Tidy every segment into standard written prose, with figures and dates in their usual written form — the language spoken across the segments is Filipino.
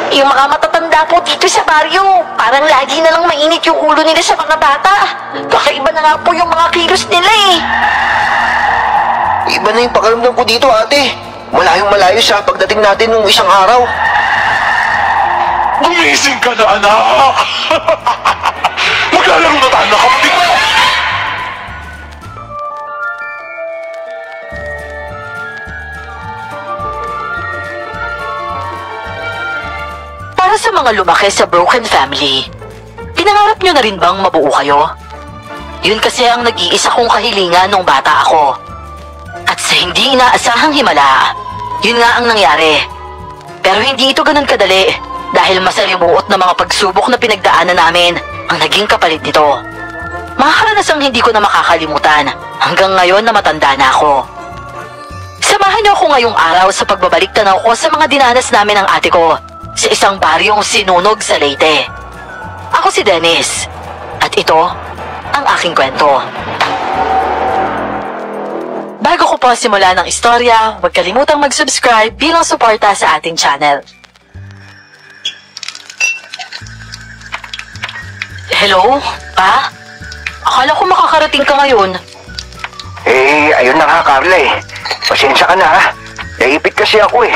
Yung mga matatanda po dito sa baryo, parang lagi na lang mainit yung ulo nila sa mga bata. Kakaiba na nga po yung mga kilos nila eh. Iba na yung pakiramdam ko dito, ate. Malayong malayo sa pagdating natin nung isang araw. Gumising ka na, anak! Maglalaro na tayo ng kapatid mo! Para sa mga lumaki sa broken family, pinangarap nyo na rin bang mabuo kayo? Yun kasi ang nag-iisa kong kahilingan nung bata ako. At sa hindi inaasahang himala, yun nga ang nangyari. Pero hindi ito ganun kadali dahil masalimuot na mga pagsubok na pinagdaanan namin ang naging kapalit nito. Mga karanasang hindi ko na makakalimutan hanggang ngayon na matanda na ako. Samahan niyo ako ngayong araw sa pagbabalik tanaw ko sa mga dinanas namin ng ate ko sa isang baryong sinunog sa Leyte. Ako si Dennis at ito ang aking kwento. Bago ko pa simula ng istorya, huwag kalimutang mag-subscribe bilang suporta sa ating channel. Hello? Pa? Akala ko makakarating ka ngayon. Ayun na nga, Carla eh. Pasensya ka na ha. Naipit kasi ako eh.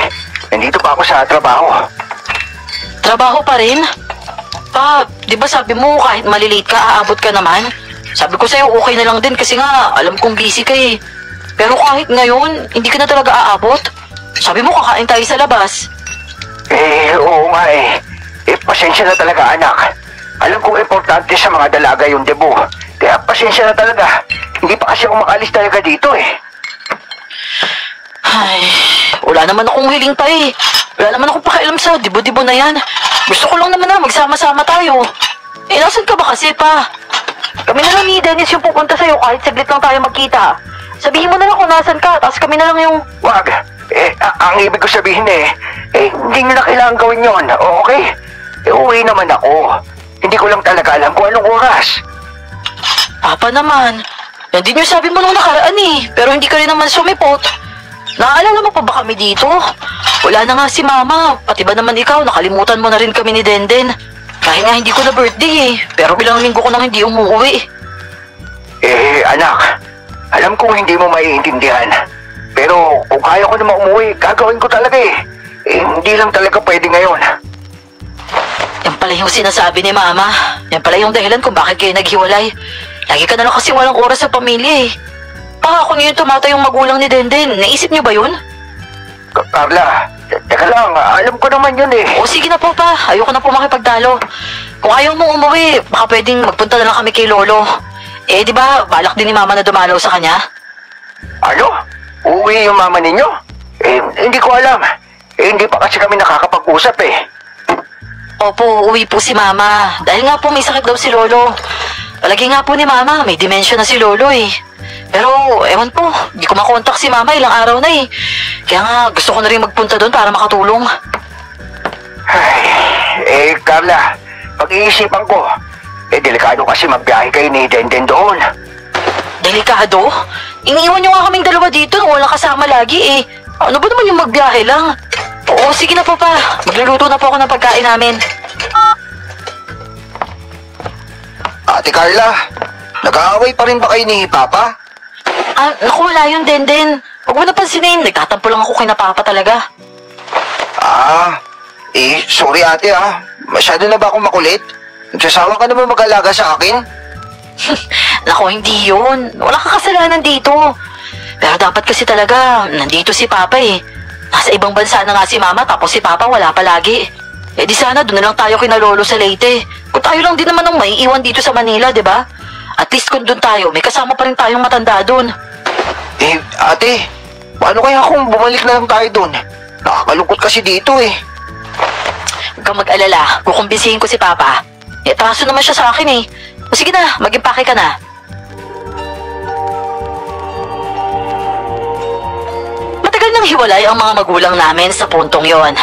Nandito pa ako sa trabaho. Trabaho pa rin? Pa, di ba sabi mo kahit malilate ka, aabot ka naman? Sabi ko sa'yo okay na lang din kasi nga alam kong busy ka eh. Pero kahit ngayon, hindi ka na talaga aabot. Sabi mo kakain tayo sa labas. Oo nga eh. Pasensya na talaga anak. Alam kong importante sa mga dalaga yung debo. Kaya pasensya na talaga. Hindi pa kasi ako makalis talaga dito eh. Ay, wala naman akong hiling pa eh. Wala naman akong pakialam sa dibo-dibo na yan. Gusto ko lang naman na magsama-sama tayo. Nasan ka ba kasi pa? Kami na lang ni Dennis yung pupunta sa'yo kahit saglit lang tayo magkita. Sabihin mo na lang kung nasan ka, tapos kami na lang yung... Wag. Ang ibig ko sabihin hindi nyo na kailangan gawin yun, okay? Uwi naman ako. Hindi ko lang talaga alam kung anong oras. Papa naman, yan din yung sabi mo nung nakaraan eh, pero hindi ka rin naman sumipot. Naaalala mo pa ba kami dito? Wala na nga si Mama, pati ba naman ikaw, nakalimutan mo na rin kami ni Denden. Kahit nga hindi ko na birthday pero bilang linggo ko nang hindi umuwi. Anak, alam kong hindi mo maiintindihan. Pero kung kaya ko naman umuwi, gagawin ko talaga hindi lang talaga pwede ngayon. Yan pala yung sinasabi ni Mama. Yan pala yung dahilan kung bakit kayo naghiwalay. Lagi ka na lang kasi walang oras sa pamilya Pa, kung yun tumata yung magulang ni Denden, naisip niyo ba yun? Carla, teka lang, alam ko naman yun O sige na po pa, ayoko na po makipagtalo. Kung ayaw mong umuwi, baka pwedeng magpunta na lang kami kay Lolo. Di ba, balak din ni Mama na dumalaw sa kanya? Ano? Uuwi yung mama ninyo? Hindi ko alam. Hindi pa kasi kami nakakapag-usap Opo, uwi po si Mama. Dahil nga po may sakit daw si Lolo. Palagi nga po ni Mama, may dementia na si Lolo Pero, ewan po, di ko makontak si Mama ilang araw na Kaya nga, gusto ko na rin magpunta doon para makatulong. Carla, pag-iisipan ko. Delikado kasi magbiyahe kayo ni Denden doon. Delikado? Iniiwan niyo nga kaming dalawa dito nung walang kasama lagi Ano ba naman yung magbiyahe lang? Oo, sige na po pa. Magluluto na po ako ng pagkain namin. Ate Carla, nag-aaway pa rin ba kayo ni Papa? Naku, wala yun, Denden. Huwag mo napansinin, nagtatampo lang ako kay na Papa talaga. Sorry ate Masyado na ba akong makulit? Nagsasawa ka naman mag-alaga sa akin? Naku, hindi yun. Wala kang kasalanan dito. Pero dapat kasi talaga, nandito si Papa Nasa ibang bansa na nga si Mama tapos si Papa wala palagi. Di sana doon na lang tayo kina Lolo sa Leyte. Kung tayo lang din naman ang maiiwan dito sa Manila, di ba? At least kung doon tayo, may kasama pa rin tayong matanda doon. Ate, paano kaya kung bumalik na lang tayo doon? Nakakalungkot kasi dito Huwag kang mag-alala, kukumbisihin ko si Papa. Traso naman siya sa akin O sige na, mag-impake ka na. Matagal nang hiwalay ang mga magulang namin sa puntong yon.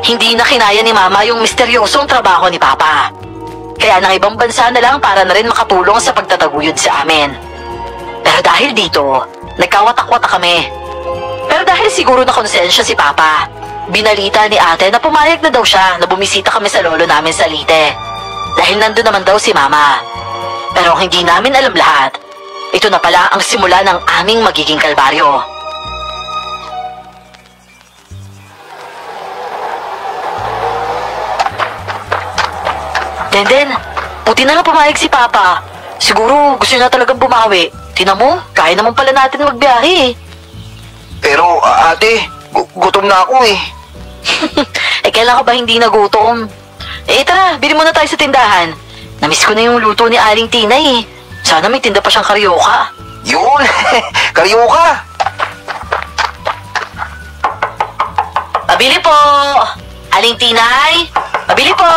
Hindi na kinaya ni Mama yung misteryosong trabaho ni Papa. Kaya nang ibang bansa na lang para na rin makatulong sa pagtataguyod sa amin. Pero dahil dito, nagkawatak-watak kami. Pero dahil siguro na konsensya si Papa, Binalita ni ate na pumayag na daw siya na bumisita kami sa lolo namin sa Leyte. Dahil nandun naman daw si mama. Pero hindi namin alam lahat. Ito na pala ang simula ng aming magiging kalbaryo. Denden, buti na lang pumayag si Papa. Siguro gusto niya talagang bumawi. Tingnan mo, kaya naman pala natin magbiyahe. Pero ate, gutom na ako eh. Kailan ka ba hindi nagutom? Tara, bili muna tayo sa tindahan. Namiss ko na yung luto ni Aling Tinay eh. Sana may tinda pa siyang karyoka. Yun, karyoka. Pabili po! Aling Tinay! Pabili po!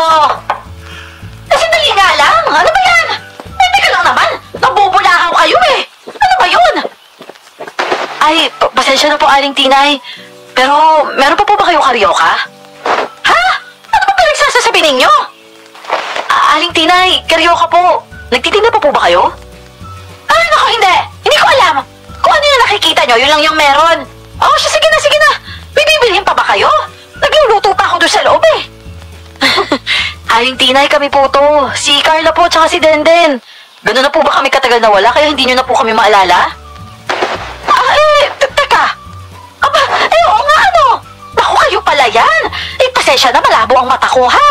Sandali nga lang! Ano ba yan? Teka lang naman! Nabubulahaw kayo eh! Ano ba yun? Ay, pasensya na po Aling Tinay. Pero, meron pa po ba kayong karyoka? Ha? Ano ba pinagsasasabi ninyo? Aling Tinay, karyoka po. Nagtitinda pa po ba kayo? Naku, hindi. Hindi ko alam. Kung ano yung nakikita nyo, yun lang yung meron. Oh, sige na, sige na. May bibilihin pa ba kayo? Nagluluto pa ako doon sa loob eh. Aling Tinay, kami po to. Si Carla po, tsaka si Denden. Ganun na po ba kami katagal na wala, kaya hindi nyo na po kami maalala? Teka. Aba, oo nga ano. Naku, kayo pala yan. Pasensya na, malabo ang mata ko, ha?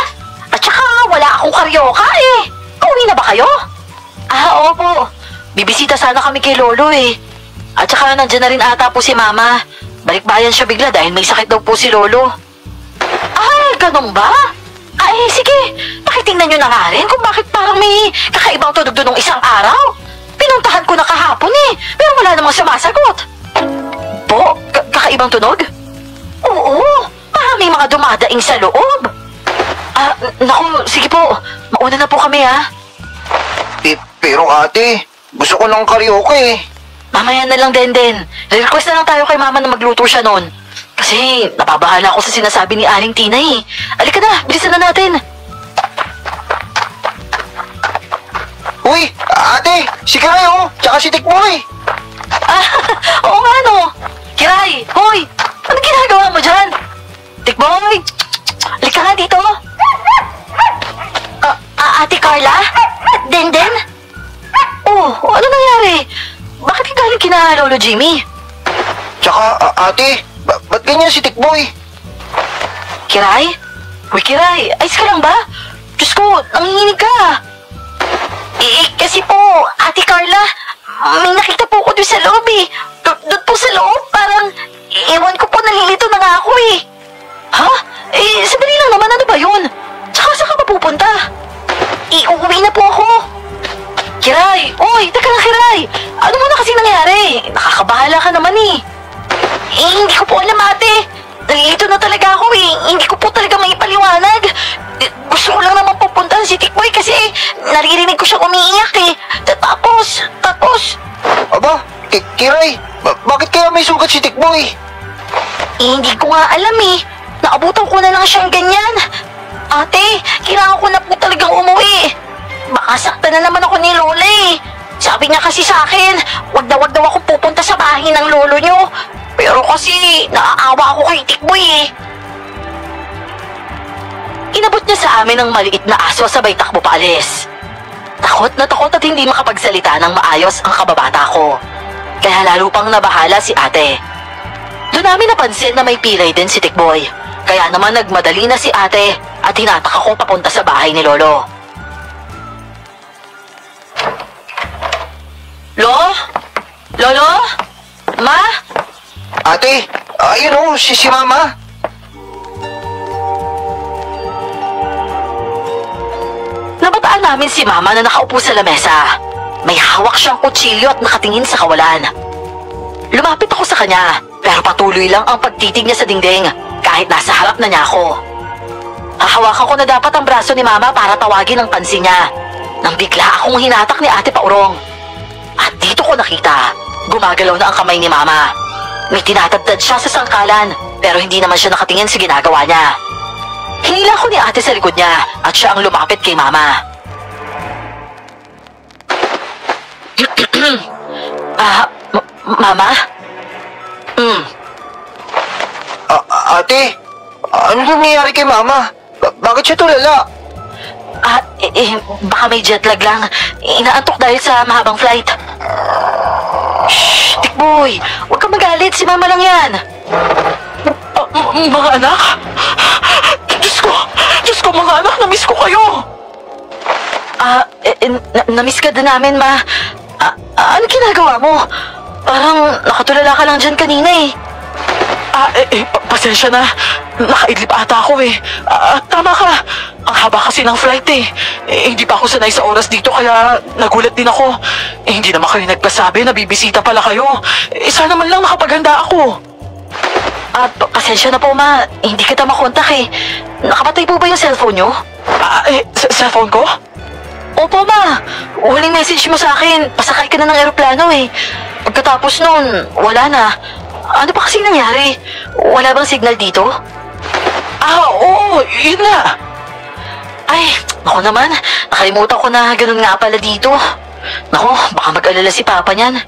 At saka, wala akong karyoka eh. Uwi na ba kayo? Opo. Bibisita sana kami kay Lolo eh. At saka, nandyan na rin ata po si Mama. Balikbayan siya bigla dahil may sakit daw po si Lolo. Ganun ba? Sige. Pakitingnan nyo na nga rin kung bakit parang may kakaibang tunog doon ng isang araw. Pinuntahan ko na kahapon eh, pero wala namang sumasagot. Po? Kakaibang tunog? Oo, parang may mga dumadaing sa loob. Naku, sige po. Mauna na po kami ha. Pero ate, gusto ko ng karyoka eh. Mamaya na lang, Denden. Request na lang tayo kay Mama na magluto siya nun. Kasi napabahala ako sa sinasabi ni Aling Tinay. Halika na, bilisan na natin. Uy, ate, si Kiray oh, tsaka si Tikboy. Oo nga no. Kiray, hoy, ano ginagawa mo dyan? Tikboy, halika nga dito. Ate Carla? Denden? Ano nangyari? Bakit ka galing kina Lolo Jimmy? Tsaka ate, ba't ganyan si Tikboy? Kiray? Uy, Kiray, ayos ka lang ba? Diyos ko, nanginginig ka. Kasi po, Ate Carla, may nakita po ko doon sa loob eh. Doon po sa loob, parang, ewan ko po, nalilito na nga ako eh. Ha? Sandali lang naman, ano ba yun? Tsaka saan ka mapupunta? Uuwi na po ako. Kiray, uy, teka lang Kiray. Ano mo na kasi nangyari? Nakakabahala ka naman eh. Hindi ko po alam ate. Nalilito na talaga ako eh. Hindi ko po talaga may paliwanag. Gusto ko lang naman pupuntahan si Tikboy kasi naririnig ko siyang umiiyak eh. Tapos... Aba, Kiray, bakit kaya may sugat si Tikboy? Hindi ko nga alam eh. Naabutan ko na lang siyang ganyan. Ate, kailangan ko na po talagang umuwi. Baka saktan na naman ako ni Lola eh. Sabi niya kasi sa akin, wag daw ako pupunta sa bahay ng lolo niyo. Pero kasi, naaawa ako kay Tikboy eh. Inabot niya sa amin ang maliit na aso sabay takbo paalis. Takot na takot at hindi makapagsalita ng maayos ang kababata ko. Kaya lalo pang nabahala si ate. Doon namin napansin na may pilay din si Tikboy. Kaya naman nagmadali na si ate at hinatak ako papunta sa bahay ni Lolo. Lolo? Ma? Ate, ayun oh, si Mama. Nabataan namin si Mama na nakaupo sa lamesa. May hawak siyang kutsilyo at nakatingin sa kawalan. Lumapit ako sa kanya, pero patuloy lang ang pagtitig niya sa dingding kahit nasa harap na niya ako. Hahawakan ko na dapat ang braso ni Mama para tawagin ang pansin niya. Nang bigla akong hinatak ni Ate Paurong. At dito ko nakita, gumagalaw na ang kamay ni Mama. May tinatadtad siya sa sangkalan, pero hindi naman siya nakatingin sa ginagawa niya. Hinila ko ni Ate sa likod niya at siya ang lumapit kay Mama. Mama? Ate, Ano nangyayari kay Mama? Bakit siya tulala? Baka may jet lag lang. Inaantok dahil sa mahabang flight. Shh, Tikboy! Huwag kang magalit, si Mama lang yan. Mga anak? Diyos ko mga anak, na-miss ko kayo. Na-miss ka din namin, Ma. Ano ginagawa mo? Parang nakatulala ka lang dyan kanina eh. Pasensya na. Nakaidlip ata ako eh. Tama ka. Ang haba kasi ng flight eh. Hindi pa ako sanay sa oras dito kaya nagulat din ako. Hindi naman kayo nagpasabi na bibisita pala kayo. Sana man lang nakapaghanda ako. Pasensya na po, Ma. Hindi kita makontak eh. Nakapatay po ba yung cellphone nyo? Cellphone ko? Opo, Ma. Huling message mo sa akin. Pasakay ka na ng eroplano eh. Pagkatapos nun, wala na. Ano ba kasing nangyari? Wala bang signal dito? Oo, yun na. Ay, naku naman. Nakalimutan ko na ganun nga pala dito. Naku, baka mag-alala si Papa niyan.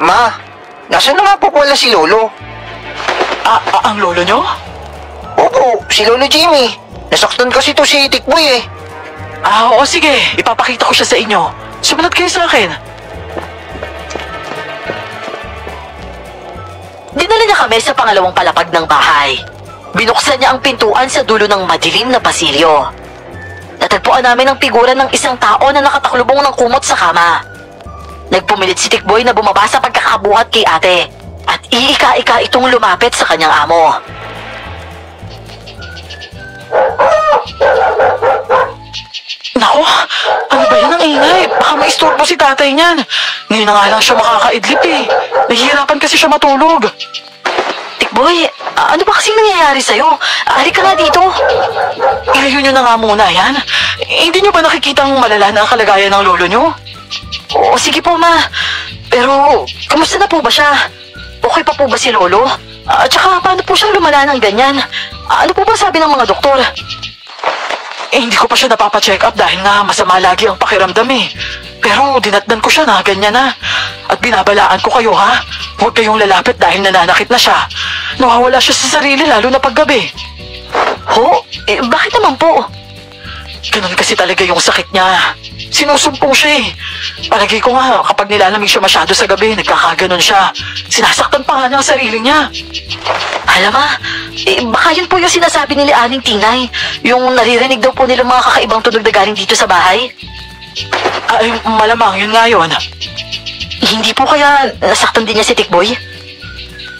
Ma, nasaan na nga po pala si Lolo? Ang lolo nyo? Opo, si Lolo Jimmy. Nasaktan kasi to si Tikboy eh. Oo, sige. Ipapakita ko siya sa inyo. Sumunod kayo sa akin. Dinala niya kami sa pangalawang palapag ng bahay. Binuksan niya ang pintuan sa dulo ng madilim na pasilyo. Natagpuan namin ang figura ng isang tao na nakataklubong ng kumot sa kama. Nagpumilit si Tikboy na bumaba sa pagkakabuhat kay ate at iika-ika itong lumapit sa kanyang amo. Nako, ano ba yan ang ingay? Baka maistorbo si tatay niyan. Ngayon na nga lang siya makakaidlip eh. Nahihirapan kasi siya matulog. Tikboy, ano ba kasing nangyayari sa'yo? Halika nga dito. Ilayo nyo na nga muna yan. Hindi nyo ba nakikitang malala na ang kalagayan ng lolo nyo? Oo, sige po, Ma. Pero, kamusta na po ba siya? Okay pa po ba si Lolo? At saka, paano po siya lumala ng ganyan? Ano po ba sabi ng mga doktor? Hindi ko pa siya napapacheck up dahil nga masama lagi ang pakiramdam eh. Pero dinatnan ko siya na ganyan na. At binabalaan ko kayo ha. Huwag kayong lalapit dahil nananakit na siya. Nawawala siya sa sarili lalo na paggabi. Ho? Bakit naman po? Ganun kasi talaga yung sakit niya. Sinusumpong siya eh. Palagi ko nga kapag nilalamig siya masyado sa gabi, nagkakaganon siya. Sinasaktan pa nga niya ang sarili niya. Alam Ma, baka yun po yung sinasabi nila Aling Tinay. Yung naririnig daw po nila mga kakaibang tunog na galing dito sa bahay. Ay, malamang yun nga yun. Hindi po kaya nasaktan din niya si Tikboy?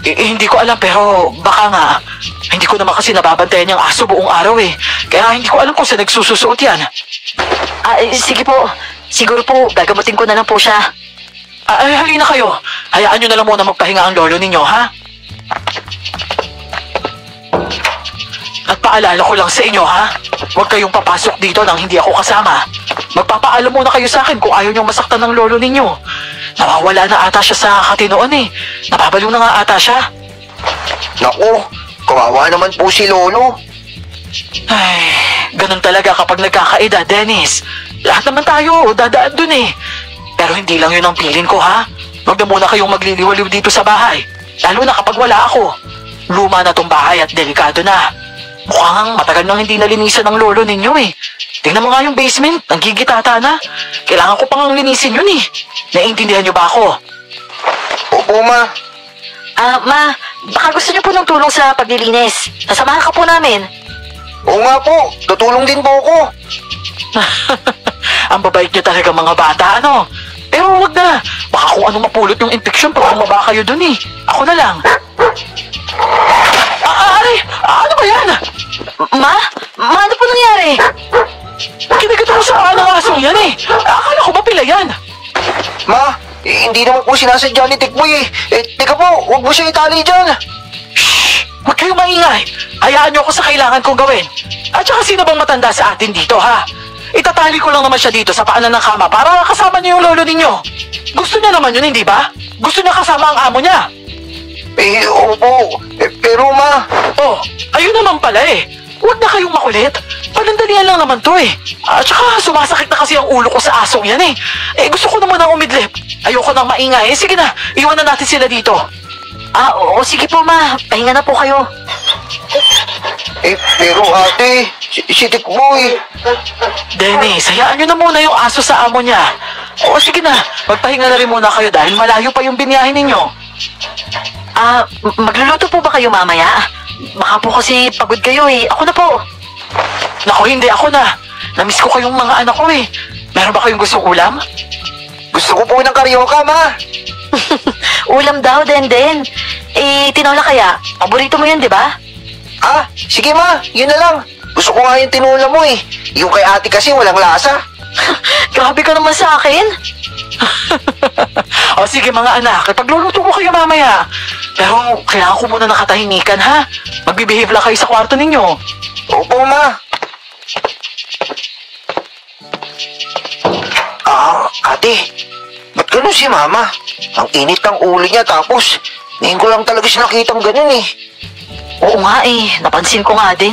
Hindi ko alam pero baka nga. Hindi ko naman kasi nababantayan yung aso buong araw eh. Kaya hindi ko alam kung saan nagsususuot yan. Sige po. Siguro po, gagamutin ko na lang po siya. Halina kayo. Hayaan nyo na lang muna magpahinga ang lolo ninyo, ha? At paalala ko lang sa inyo, ha? Huwag kayong papasok dito nang hindi ako kasama. Magpapaalam muna kayo sa akin kung ayaw niyong masaktan ng lolo ninyo. Nawawala na ata siya sa katinoon eh. Nababalo na nga ata siya. Naku, kawawa naman po si Lolo. Ay, ganun talaga kapag nagkakaedad, Dennis. Lahat naman tayo, dadaan dun eh. Pero hindi lang yun ang pilin ko, ha? Huwag na muna kayong magliliwaliw dito sa bahay. Lalo na kapag wala ako. Luma na tong bahay at delikado na. Mukhang matagal nang hindi nalinisan ng lolo ninyo eh. Tingnan mo nga yung basement, nanggigitata na. Kailangan ko pang linisin yun eh. Naiintindihan niyo ba ako? Opo, Ma. Ma, baka gusto niyo po ng tulong sa paglilinis. Nasamahan ka po namin. Oo nga po, tutulong din po ako. Ang babait niyo talaga mga bata, ano? Pero wag na. Baka kung ano mapulot yung infection pag bumaba kayo dun eh. Ako na lang. Ay! Ano ba yan? Ma? Ano po nangyari? Kinigat mo sa ng asong yan eh. Akala ko ba pila yan? Ma, hindi naman po sinasadya ni Tikboy eh. Teka po, huwag mo siya itali dyan. Shhh! Huwag kayong maingay. Hayaan niyo ako sa kailangan kong gawin. At saka sino bang matanda sa atin dito, ha? Itatali ko lang naman siya dito sa paanan ng kama para kasama niyo yung lolo ninyo. Gusto niya naman yun, hindi ba? Gusto niya kasama ang amo niya. Opo. Pero Ma... Oh, ayun naman pala eh. Huwag na kayong makulit. Panandalian lang naman to eh. At saka sumasakit na kasi ang ulo ko sa asong yan eh. Gusto ko naman ang umidlip. Ayoko nang maingay. Sige na, iwan na natin sila dito. Oo, sige po Ma. Pahinga na po kayo. Pero ate, si Tikboy. Dennis, hayaan nyo na muna yung aso sa amo niya. O sige na, magpahinga na rin muna kayo dahil malayo pa yung biniyahin ninyo. Magluluto po ba kayo mamaya? Baka po kasi pagod kayo eh. Ako na po. Naku, hindi ako na. Namiss ko kayong mga anak ko eh. Meron ba kayong gustong ulam? Gusto ko po ng karyoka, ma. Ulam daw, Den. Tinola kaya? Paborito mo yan, di ba? Sige ma, yun na lang. Gusto ko nga yung tinula mo eh. Yung kay ate kasi walang lasa. Grabe ka naman sa akin. O sige mga anak, ipagluluto ko kayo mamaya. Pero kailangan ko muna nakatahimikan ha. Magbibehave lang kayo sa kwarto ninyo. Opo, ma. Ate, ba't ganun si mama? Ang init ng ulo niya tapos ngayon ko lang talaga siya nakitang ganun eh. Oo nga napansin ko nga din.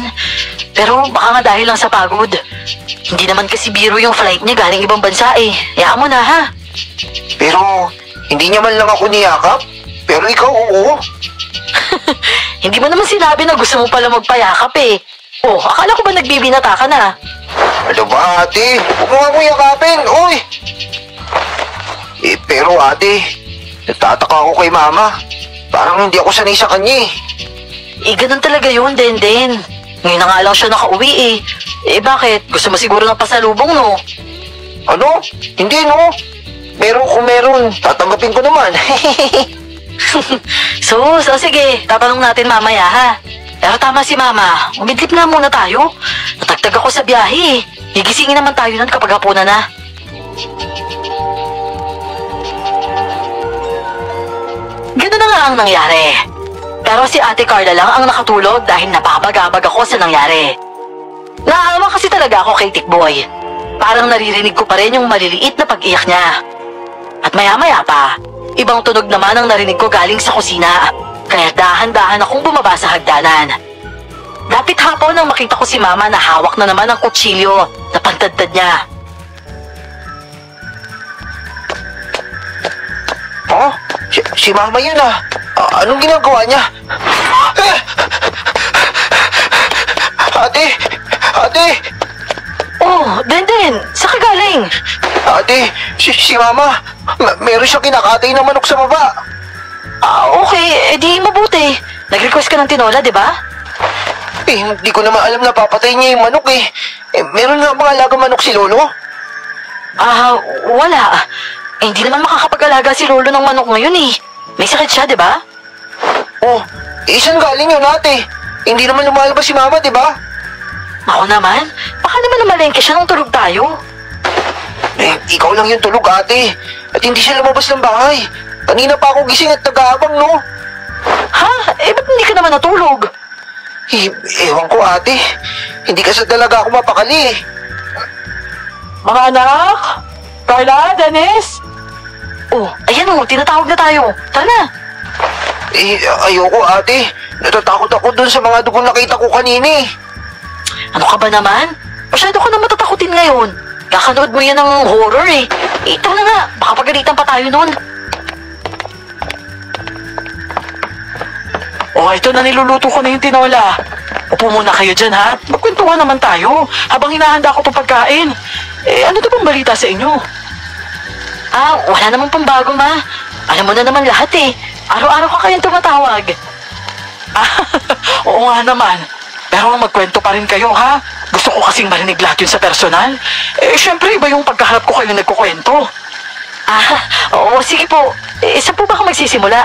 Pero baka nga dahil lang sa pagod. Hindi naman kasi biro yung flight niya galing ibang bansa eh. Hayaan mo na ha. Pero hindi niya man lang ako niyakap. Pero ikaw oo. Hindi mo naman sinabi na gusto mo pala magpayakap eh. Akala ko ba nagbibinata ka na? Ano ba ate? Huwag mo nga akong yakapin, oy! Pero ate, nagtataka ako kay mama. Parang hindi ako sanay sa kanya eh. Ganun talaga yun, Den. Ngayon na nga lang siya nakauwi eh. Bakit? Gusto mo siguro ng pasalubong, no? Ano? Hindi, no? Meron kung meron, tatanggapin ko naman. So, sige. Tatanong natin mamaya, ha? Pero tama si Mama. Umidlip na muna tayo. Natagtag ako sa biyahe eh. Gigisingin naman tayo nun kapag hapunan na. Ganun na nga ang nangyari. Pero si Ate Carla lang ang nakatulog dahil napakabagabag ako sa nangyari. Naawa kasi talaga ako kay Tikboy. Parang naririnig ko pa rin yung maliliit na pag-iyak niya. At maya-maya pa, ibang tunog naman ang narinig ko galing sa kusina. Kaya dahan-dahan akong bumaba sa hagdanan. Dapit hapon nang makita ko si Mama na hawak na naman ang kutsilyo na pantadtad niya. Si Mama yun ah. Anong ginagawa niya? Ate! Den, saan ka galing? Ate, si Mama, meron siyang kinakatay na manok sa baba. Okay, edi mabuti. Nag-request ka ng tinola, di ba? Hindi ko naman alam na papatay niya yung manok eh. Meron nga mga alaga manok si Lolo? Wala. Hindi naman makakapag-alaga si Lolo ng manok ngayon eh. May sakit siya, di ba? Saan galing yun ate? Hindi naman lumalabas si Mama, di ba? Ako naman, baka naman namalengke siya nung tulog tayo. Ikaw lang yung tulog ate. At hindi siya lumabas ng bahay. Kanina pa ako gising at nag-aabang, no? Ba't hindi ka naman natulog? Ewan ko ate. Hindi kasi talaga ako mapakali eh. Mga anak? Carla, Dennis? Ayan tinatawag na tayo. Tara na. Ayoko ate. Natatakot ako dun sa mga dugong nakita ko kanina eh. Ano ka ba naman? Masyado ka na matatakutin ngayon. Kakanood mo yan ng horror eh. Tara na nga, baka pagalitan pa tayo nun. Ito na niluluto ko na yung tinola. Upo muna kayo dyan ha. Magkwentuhan naman tayo habang hinahanda ko itong pagkain. Ano to bang balita sa inyo? Wala namang pambago, Ma. Alam mo na naman lahat eh. Araw-araw ka kayang tumatawag. Oo nga naman. Pero magkwento pa rin kayo ha. Gusto ko kasing marinig lahat yun sa personal. Syempre iba yung pagkaharap ko kayo nagkukwento. Oo, sige po. Saan po ba ako magsisimula?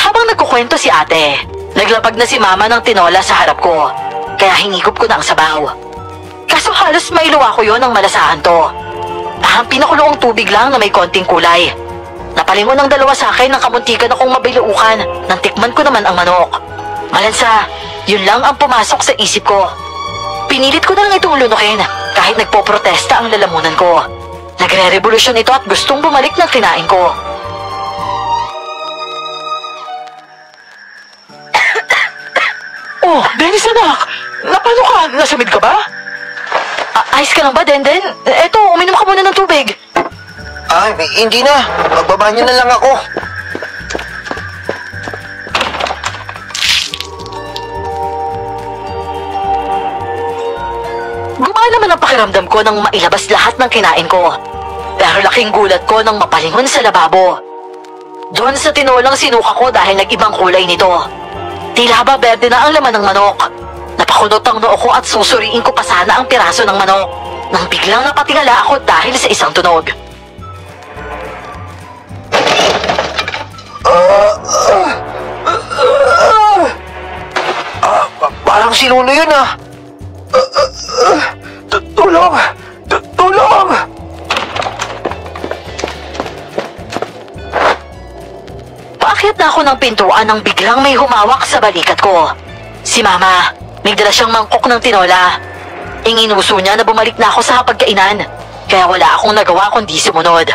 Habang nagkukwento si ate, naglapag na si Mama ng tinola sa harap ko. Kaya hinigop ko na ang sabaw. Kaso halos mailuwa ko yon ng malasahan to. Parang pinakuloong tubig lang na may konting kulay. Napalingon ng dalawa sa akin ng kamuntikan akong mabiluukan nang tikman ko naman ang manok. Malansa, yun lang ang pumasok sa isip ko. Pinilit ko na lang itong lunukin kahit nagpoprotesta ang lalamunan ko. Nagre-revolusyon ito at gustong bumalik ng kinain ko. Dennis anak! Napano ka? Nasamid ka ba? Ayos ka lang ba, Den? Eto, uminom ka muna ng tubig. Hindi na. Magbabanyo na lang ako. ang pakiramdam ko nang mailabas lahat ng kinain ko. Pero laking gulat ko nang mapalingon sa lababo. Doon sa tinolang sinuka ko dahil nag-ibang kulay nito. Tila ba berde na ang laman ng manok. Napakunot ang noo ko at susuriin ko pa sana ang piraso ng manok nang biglang napatingala ako dahil sa isang tunog. Parang si Lolo yun ah. Tulong! Tulong! Paakyat na ako ng pintuan nang biglang may humawak sa balikat ko. Si Mama, may dala siyang mangkok ng tinola. Inginuso niya na bumalik na ako sa hapagkainan, kaya wala akong nagawa kundi sumunod.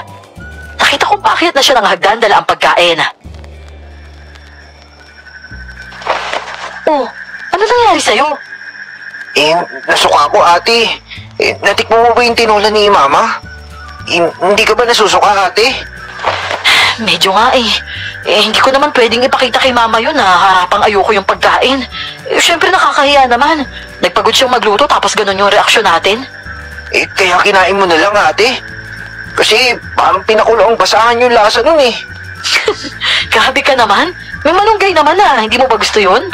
Nakita ko paakyat na siya ng hagdan dala ang pagkain. Oh, ano nangyari sa'yo? Nasuka ko ate. Natikmo mo ba yung tinola ni Mama? Hindi ka ba nasusuka ate? Medyo nga eh. Hindi ko naman pwedeng ipakita kay Mama yun na harapang ayoko yung pagkain. Siyempre nakakahiya naman. Nagpagod siyang magluto tapos ganun yung reaksyon natin. Kaya kinain mo na lang ate. Kasi parang pinakulo ang basahan yung lasa nun eh. Grabe ka naman. May malunggay naman hindi mo ba gusto yun?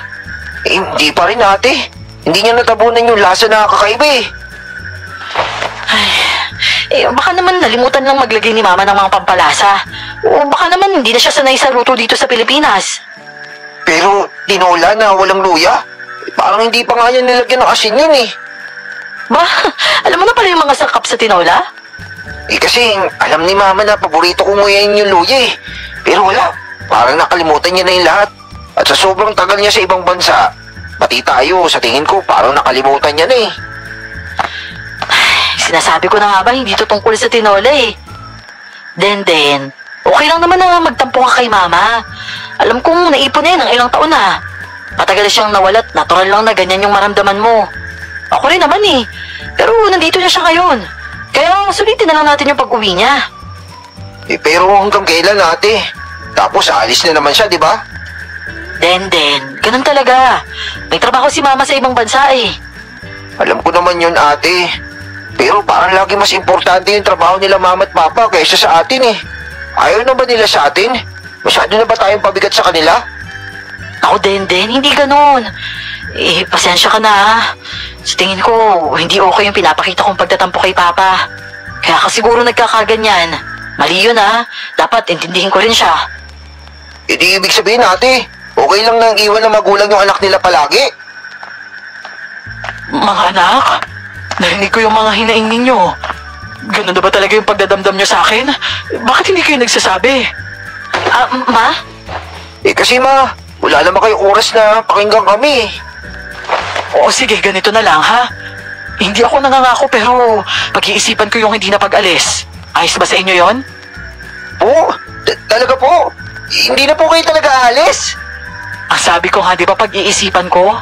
Hindi pa rin ate. Hindi niya natabunan yung lasa na kakaiba eh. Baka naman nalimutan lang maglagay ni Mama ng mga pampalasa. O baka naman hindi na siya sanay sa luto dito sa Pilipinas. Pero tinola na walang luya? Parang hindi pa nga yan nilagyan ng asin yun eh. Ba, alam mo na pala yung mga sakap sa tinola? Kasi alam ni Mama na paborito ko nguyain yung luya eh. Pero wala, parang nakalimutan niya na yung lahat. At sa sobrang tagal niya sa ibang bansa, pati tayo sa tingin ko parang nakalimutan niya na eh. Sinasabi ko na nga ba hindi to tungkol sa tinola eh. Then, okay lang naman na magtampo ka kay Mama. Alam kong naipon na yan ng ilang taon na. Matagal siyang nawalat, natural lang na ganyan yung maramdaman mo. Ako rin naman eh. Pero nandito na siya ngayon. Kaya sulitin na lang natin yung pag-uwi niya. Pero hanggang kailan ate? Tapos aalis na naman siya, di ba? Then, ganun talaga. May trabaho si Mama sa ibang bansa eh. Alam ko naman yun ate. Pero parang lagi mas importante yung trabaho nila Mama at Papa kaysa sa atin eh. Ayaw na ba nila sa atin? Masyado na ba tayong pabigat sa kanila? Ako din, hindi ganun. Pasensya ka na. Sa tingin ko, hindi okay yung pinapakita kong pagtatampo kay Papa. Kaya ka siguro nagkakaganyan. Mali yun Dapat intindihin ko rin siya. Hindi ibig sabihin ate, okay lang nang iwan ng magulang yung anak nila palagi. Mga anak, narinig ko yung mga hinaing ninyo. Ganun na ba talaga yung pagdadamdam nyo sa akin? Bakit hindi kayo nagsasabi? Ma? Kasi ma, wala naman kayong oras na pakinggan kami. Oo sige, ganito na lang ha. Hindi ako nangangako pero pag-iisipan ko yung hindi na pag-alis. Ayos ba sa inyo yon? Po? Talaga po? Hindi na po kayo talaga alis? Ang sabi ko nga, di ba pag-iisipan ko?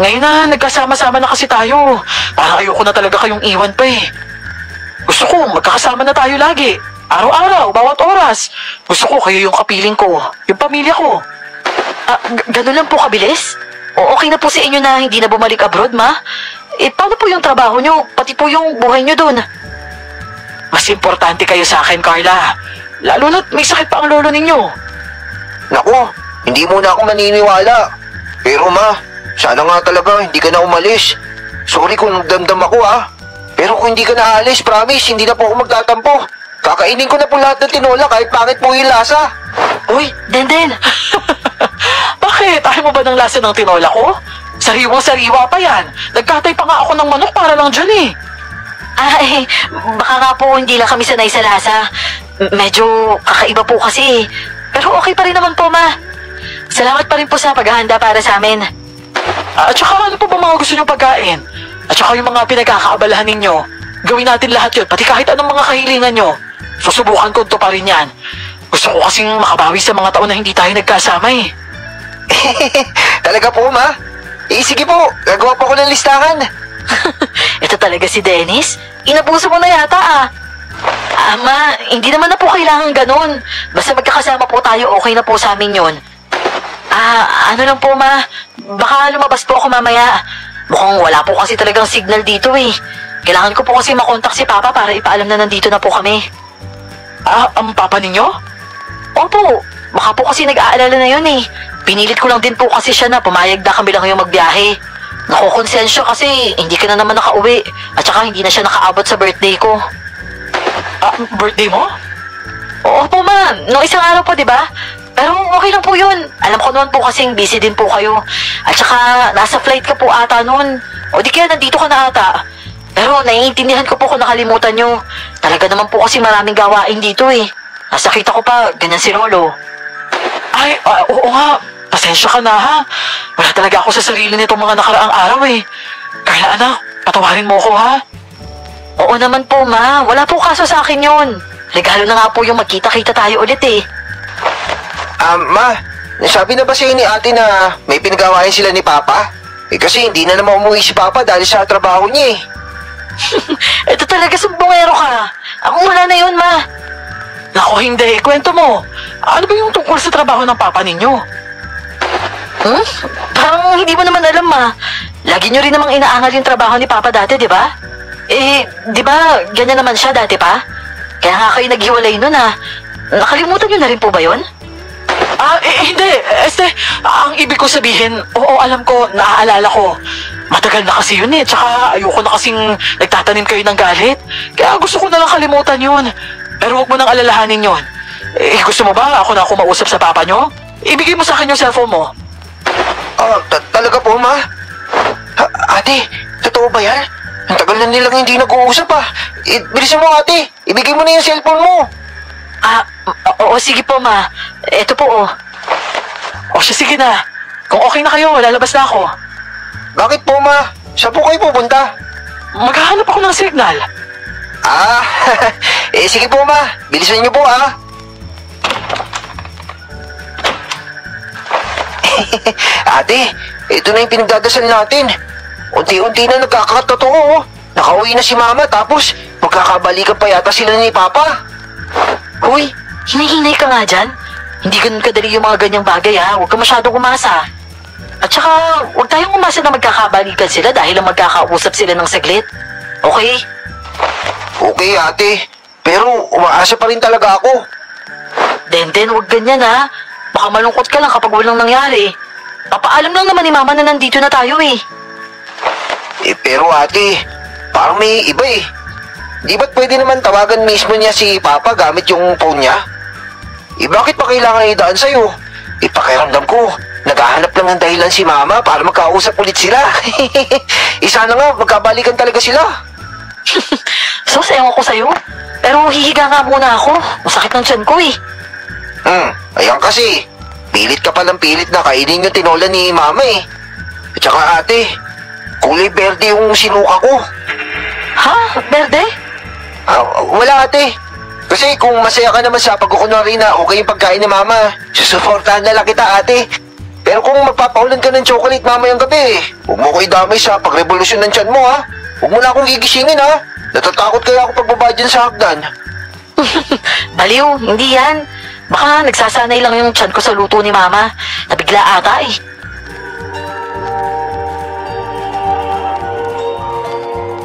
Ngayon na, nagkasama-sama na kasi tayo. Parang ayoko na talaga kayong iwan pa eh. Gusto ko, magkakasama na tayo lagi. Araw-araw, bawat oras. Gusto ko kayo yung kapiling ko, yung pamilya ko. Ganun lang po kabilis? O okay na po sa inyo na hindi na bumalik abroad, Ma? Paano po yung trabaho nyo, pati po yung buhay nyo dun? Mas importante kayo sa akin, Carla. Lalo na't may sakit pa ang lolo ninyo. Naku, hindi muna ako maniniwala. Pero ma, sana nga talaga hindi ka na umalis. Sorry kung nagdamdam ako Pero kung hindi ka na alis, promise, hindi na po ako magtatampo. Kakainin ko na po lahat ng tinola kahit pangit po yung lasa. Uy, Den. Bakit? Ayaw mo ba ng lasa ng tinola ko? Sariwang-sariwa pa yan. Nagkatay pa nga ako ng manok para lang dyan eh. Baka nga po hindi lang kami sanay sa lasa. Medyo kakaiba po kasi. Pero okay pa rin naman po, Ma. Salamat pa rin po sa paghahanda para sa amin. At saka ano po ba mga gusto nyo pagkain? At saka yung mga pinagkakaabalahan ninyo. Gawin natin lahat yun, pati kahit anong mga kahilingan nyo. Susubukan ko ito pa rin yan. Gusto ko kasing makabawi sa mga taon na hindi tayo nagkasama eh. Talaga po, Ma? Sige po, gagawa po ko ng listahan. Ito talaga si Dennis? Inabuso mo na yata Ma, hindi naman na po kailangan ganun. Basta magkakasama po tayo, okay na po sa amin yun. Ano lang po, Ma? Baka lumabas po ako mamaya. Mukhang wala po kasi talagang signal dito eh. Kailangan ko po kasi makontak si Papa para ipaalam na nandito na po kami. Ang papa ninyo? Opo, baka po kasi nag-aalala na yun eh. Pinilit ko lang din po kasi siya na pumayag na kami lang ngayong magbiyahe. Nakukonsensya kasi hindi ka na naman nakauwi at saka hindi na siya nakaabot sa birthday ko. Birthday mo? Oo po ma, nung isang araw po, di ba? Pero okay lang po yun. Alam ko naman po kasing busy din po kayo. At saka nasa flight ka po ata noon. O di kaya nandito ka na ata. Pero naiintindihan ko po kung nakalimutan nyo. Talaga naman po kasi maraming gawain dito eh. Nasa kita ko pa, ganyan si Lolo. Ay, oo nga. Pasensya ka na ha. Wala talaga ako sa sarili nitong mga nakaraang araw eh. Kaya anak, patawarin mo ko ha. Oo naman po ma, wala po kaso sa akin yun. Regalo na nga po yung magkita-kita tayo ulit eh. Ma, nasabi na ba sa'yo ni ate na may pinagawain sila ni Papa? Kasi hindi na naman umuwi si Papa dahil sa trabaho niya eh. Ito talaga sumbongero ka. Ako wala na yun ma. Naku, hindi. Kwento mo. Ano ba yung tungkol sa trabaho ng papa ninyo? Parang hindi mo naman alam ma. Lagi nyo rin namang inaangal yung trabaho ni Papa dati, di ba? Di ba ganyan naman siya dati pa? Kaya nga kayo naghiwalay nun ah. Nakalimutan nyo na rin po ba yun? Hindi. Ang ibig ko sabihin, oo, alam ko, naaalala ko. Matagal na kasi yun eh, tsaka ayoko na kasing nagtatanim kayo ng galit. Kaya gusto ko na lang kalimutan yun. Pero huwag mo nang alalahanin yun. Gusto mo ba ako na kumausap sa papa nyo? Ibigay mo sa akin yung cellphone mo. Talaga po, ma? Ate, totoo ba yan? Ang tagal na nilang hindi nag-uusap ah. Bilisan mo ate, ibigay mo na yung cellphone mo. Oo, sige po ma. Eto po oh. O siya, sige na. Kung okay na kayo, lalabas na ako. Bakit po, ma? Saan po kayo pupunta? Maghahanap ako ng signal. Sige po, ma. Bilisan niyo po, ah. Ate, ito na yung pinagdadasal natin. Unti-unti na nagkakatotoo. Nakauwi na si Mama tapos magkakabalikan pa yata sila ni Papa. Hoy, hinihinay ka nga dyan. Hindi ganun kadali yung mga ganyang bagay ha. Huwag ka masyadong umasa. At saka, huwag tayong umasa na magkakabalikan sila dahil lang magkakausap sila ng saglit. Okay? Okay, ate. Pero umaasa pa rin talaga ako. Den, huwag ganyan ha. Baka malungkot ka lang kapag walang nangyari. Papaalam lang naman ni Mama na nandito na tayo eh. Pero ate, parang may iba eh. Di ba't pwede naman tawagan mismo niya si Papa gamit yung phone niya? Bakit pa kailangan idaan sa'yo? Pakiramdam ko, naghahanap lang ng dahilan si Mama para magkausap ulit sila. Sana nga, magkabalikan talaga sila. Sos, ewan ko sa'yo. Pero hihiga nga muna ako. Masakit ng tiyan ko eh. Ayan kasi. Pilit ka palang pilit na kainin yung tinola ni Mama eh. At saka ate, kulay berde yung sinuka ko. Ha? Berde? Wala ate. Kasi kung masaya ka naman sa pagkukunwari na okay yung pagkain ni Mama, susuportahan na lang kita ate. Pero kung magpapaulan ka ng chocolate mamayang gabi, huwag mo ko idamay sa pagrevolusyon ng tiyan mo ha. Huwag mo na akong gigisingin ha. Natatakot kaya ako pagbaba dyan sa hagdan. Baliw, hindi yan. Baka nagsasanay lang yung tiyan ko sa luto ni Mama. Nabigla ata eh.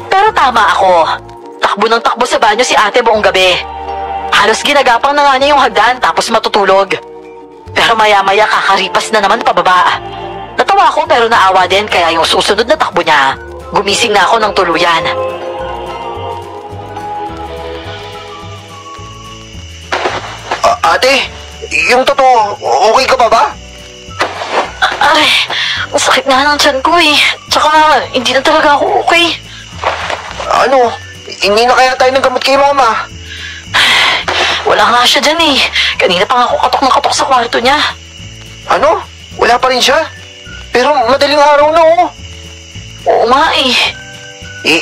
Pero tama ako. Takbo ng takbo sa banyo si ate buong gabi. Halos ginagapang na nga niya yung hagdan tapos matutulog. Pero maya-maya kakaripas na naman pababa. Natawa ako pero naawa din kaya yung susunod na takbo niya, gumising na ako ng tuluyan. Ate, yung totoo, okay ka pa ba? Ay, ang sakit nga ng tiyan ko eh. Tsaka hindi na talaga ako okay. Ano? Hindi na kaya tayo ng gamot kay Mama? Wala nga siya dyan eh. Kanina pa nga ako katok na katok sa kwarto niya. Ano? Wala pa rin siya? Pero madaling araw na oh. Oo nga eh.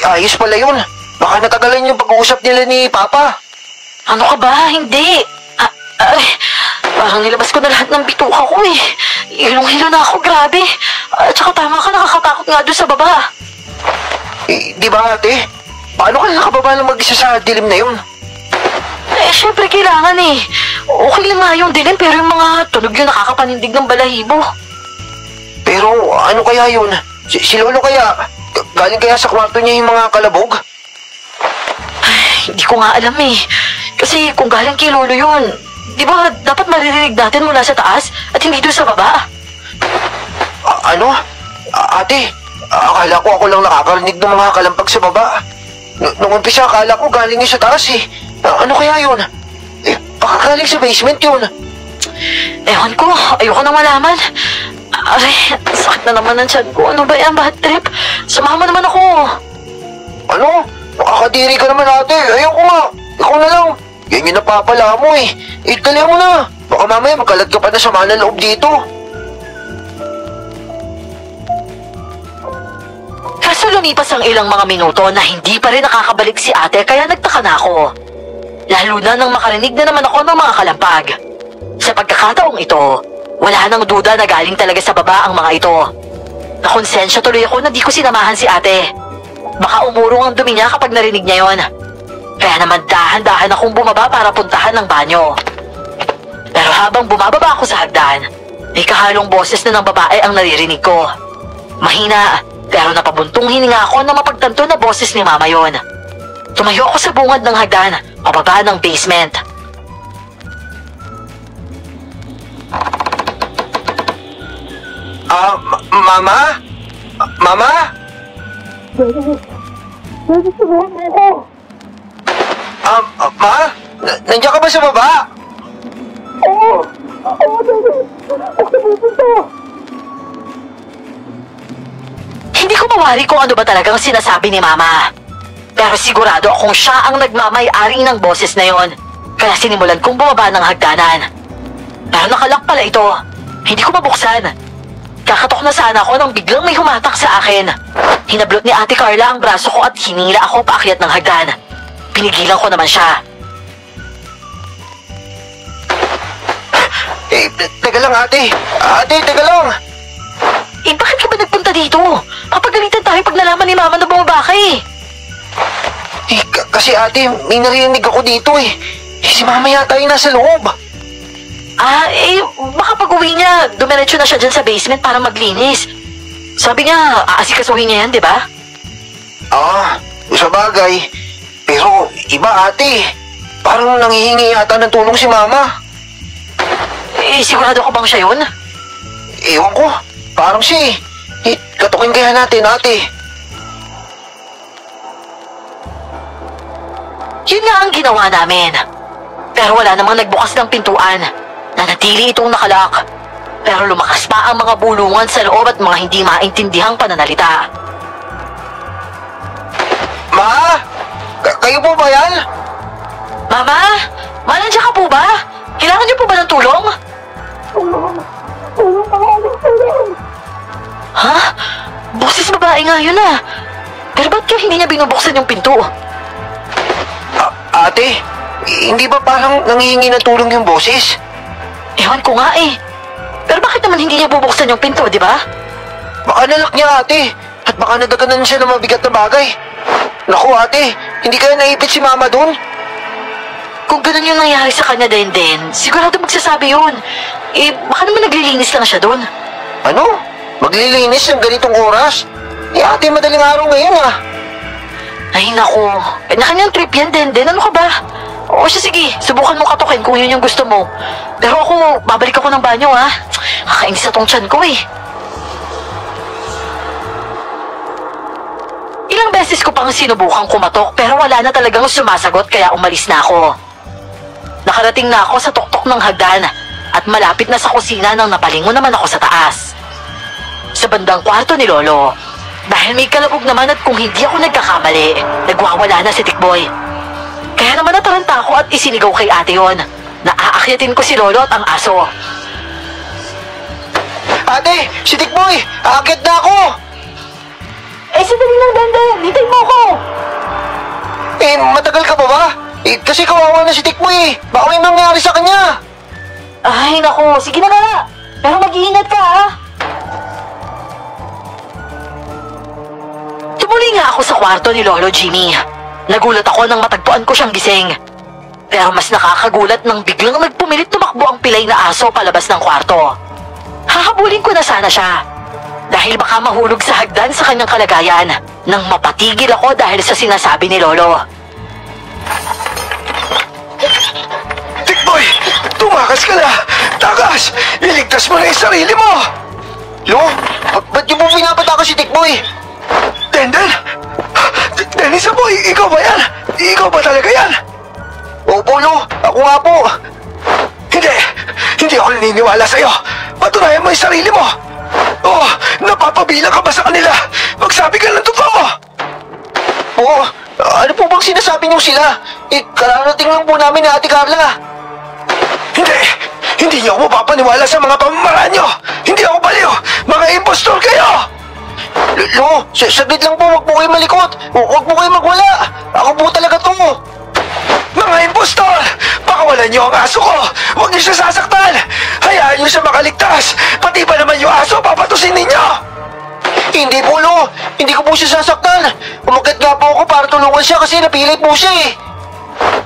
Ayos pala yun. Baka natagalan yung pag-uusap nila ni Papa. Ano ka ba? Hindi. Parang nilabas ko na lahat ng bituka ko eh. Hilong-hilo na ako, grabe. At saka tama ka, nakakatakot nga doon sa baba. Di ba ate? Paano ka nakababa ng mag-isa sa dilim na yun? Syempre kailangan eh. Okay lang nga yung dilim pero yung mga tunog yung nakakapanindig ng balahibo. Pero ano kaya yun? Si Lolo kaya? Galing kaya sa kwarto niya yung mga kalabog? Hindi ko nga alam eh. Kasi kung galing kay Lolo yun, di ba dapat maririnig natin mula sa taas at hindi doon sa baba? Ano? Ate, akala ko ako lang nakakarinig ng mga kalampag sa baba. Nung umpisa, akala ko galing yun sa taas eh. Ano kaya yun? Baka galing sa basement yun. Ewan ko, ayoko nang malaman. Aray, sakit na naman ang tiyan ko. Ano ba yan, bad trip? Samahan mo naman ako. Ano? Nakakadiri ka naman ate. Ayoko nga. Ikaw na lang. Yan yung napapala mo eh. Dali mo na. Baka mamaya magkalat ka pa na sama ng loob dito. Kaso lumipas ang ilang mga minuto na hindi pa rin nakakabalik si ate kaya nagtaka na ako. Lalo na nang makarinig na naman ako ng mga kalampag. Sa pagkakataong ito, wala nang duda na galing talaga sa baba ang mga ito. Nakonsensya tuloy ako na di ko sinamahan si ate. Baka umurong ang dumi niya kapag narinig niya yon. Kaya naman dahan-dahan akong bumaba para puntahan ng banyo. Pero habang bumababa ako sa hagdan, may kahalong boses na ng babae ang naririnig ko. Mahina, pero napabuntong hininga ako na mapagtanto na boses ni mama yon. Tumayo ako sa bungad ng hagdan, pababa ng basement. Mama? Mama? Ma? Nandiyan ka ba sa baba? Hindi ko mawari kung ano ba talagang sinasabi ni mama. Pero sigurado akong siya ang nagmamay-ari ng boses na yon. Kaya sinimulan kong bumaba ng hagdanan. Pero nakalak pala ito. Hindi ko mabuksan. Kakatok na sana ako nang biglang may humatak sa akin. Hinablot ni Ate Carla ang braso ko at hinila ako paakyat ng hagdan. Pinigilan ko naman siya. Teka lang ate. Ate, teka lang. Bakit ka ba nagpunta dito? Papagalitan tayo pag nalaman ni mama na bumaba ka eh. Kasi ate, may narinig ako dito eh. Si mama yata yung nasa loob. Baka pag-uwi niya, dumiretso na siya dyan sa basement para maglinis. Sabi niya, aasikasuhin niya yan, di ba? Sa bagay. Pero iba ate. Parang nanghihingi yata ng tulong si mama. Sigurado ko bang siya yun? Ewan ko. Parang siya eh. Katukin kaya natin ate. Yun nga ang ginawa namin. Pero wala namang nagbukas ng pintuan. Nanatili itong nakalak. Pero lumakas pa ang mga bulungan sa loob at mga hindi maintindihang pananalita. Ma? Kayo po ba yan? Mama? Nandiyan ka po ba? Kailangan niyo po ba ng tulong? Ha? Boses babae nga yun ah. Pero ba't kaya hindi niya binubuksan yung pinto? Ate, hindi ba parang nanghihingi ng tulong yung boses? Ewan ko nga eh. Pero bakit naman hindi niya bubuksan yung pinto, di ba? Baka nalak niya ate. At baka nadaganan siya ng mabigat na bagay. Naku ate, hindi kaya naipit si mama dun? Kung ganun yung nangyari sa kanya din, sigurado magsasabi yun. Baka naman naglilinis lang siya dun. Ano? Maglilinis ng ganitong oras? Ate, madaling araw ngayon ah. Ay naku, kanya-kanyang trip yan din. Ano ka ba? O siya sige, subukan mo katukin kung yun yung gusto mo. Pero ako, babalik ako ng banyo ha. Kakainis na tong tiyan ko eh. Ilang beses ko pang sinubukang kumatok pero wala na talagang sumasagot kaya umalis na ako. Nakarating na ako sa tuktok ng hagdan at malapit na sa kusina nang napalingon naman ako sa taas. Sa bandang kwarto ni Lolo, dahil may kalabog naman at kung hindi ako nagkakamali, nagwawala na si Tikboy. Kaya naman nataranta ako at isinigaw kay ate yon na aakyatin ko si Lolo at ang aso. Ate, si Tikboy! Aakyat na ako! Sandali lang, Denden! Hintay mo ako! Matagal ka pa ba? Kasi kawawa na si Tikboy eh. Baka may mangyari sa kanya. Ay, naku. Sige na nga. Pero mag-iingat ka, ha? Tumuli nga ako sa kwarto ni Lolo Jimmy. Nagulat ako nang matagpuan ko siyang gising. Pero mas nakakagulat nang biglang nagpumilit tumakbo ang pilay na aso palabas ng kwarto. Hahabulin ko na sana siya. Dahil baka mahulog sa hagdan sa kanyang kalagayan nang mapatigil ako dahil sa sinasabi ni Lolo. Tikboy! Tumakas ka na! Takas! Iligtas mo na yung sarili mo! Lo? Ba't niyo po pinapatakas si Tikboy? Denden? Dennis Boy, ikaw ba yan? Ikaw ba talaga yan? Opo, Lo. Ako nga po. Hindi ako naniniwala sa'yo. Patunayan mo yung sarili mo. Oh, napapabilang ka ba sa kanila? Magsabi ka ng totoo. Oo, ano po bang sinasabi niyo sila? Kararating lang po namin ni Ate Carla. Hindi niyo ako mapapaniwala sa mga pamamaraan niyo. Hindi ako baliw. Mga impostor kayo. Lo, saglit lang po, wag po kayo malikot. Wag po kayo magwala. Ako po talaga to. Mga impostor! Pakawalan niyo ang aso ko! Huwag niyo siya sasaktan! Hayaan niyo siya makaligtas! Pati ba naman yung aso, papatusin ninyo! Hindi po, Lo! Hindi ko po siya sasaktan! Umakit nga po ako para tulungan siya kasi napilit po siya eh!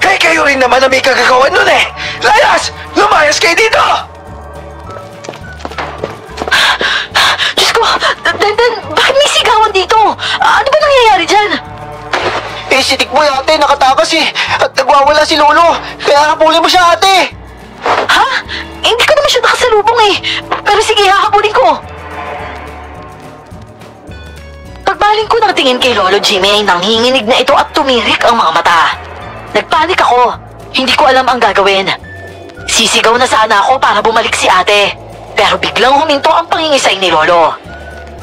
Eh, kayo rin naman na may kagagawan nun eh! Layas! Lumayas kayo dito! Diyos ko! Denden, bakit may sigawan dito? Ano ba nangyayari dyan? Eh, si Tikboy ate, nakatakas eh. At nagwawala si Lolo. Kaya habulin mo siya ate. Ha? Hindi ko naman siya nakasalubong eh. Pero sige, hahabulin ko. Pagbaling ko ng tingin kay Lolo Jimmy ay nanghinginig na ito at tumirik ang mga mata. Nagpanik ako. Hindi ko alam ang gagawin. Sisigaw na sana ako para bumalik si ate. Pero biglang huminto ang pangingisay ni Lolo.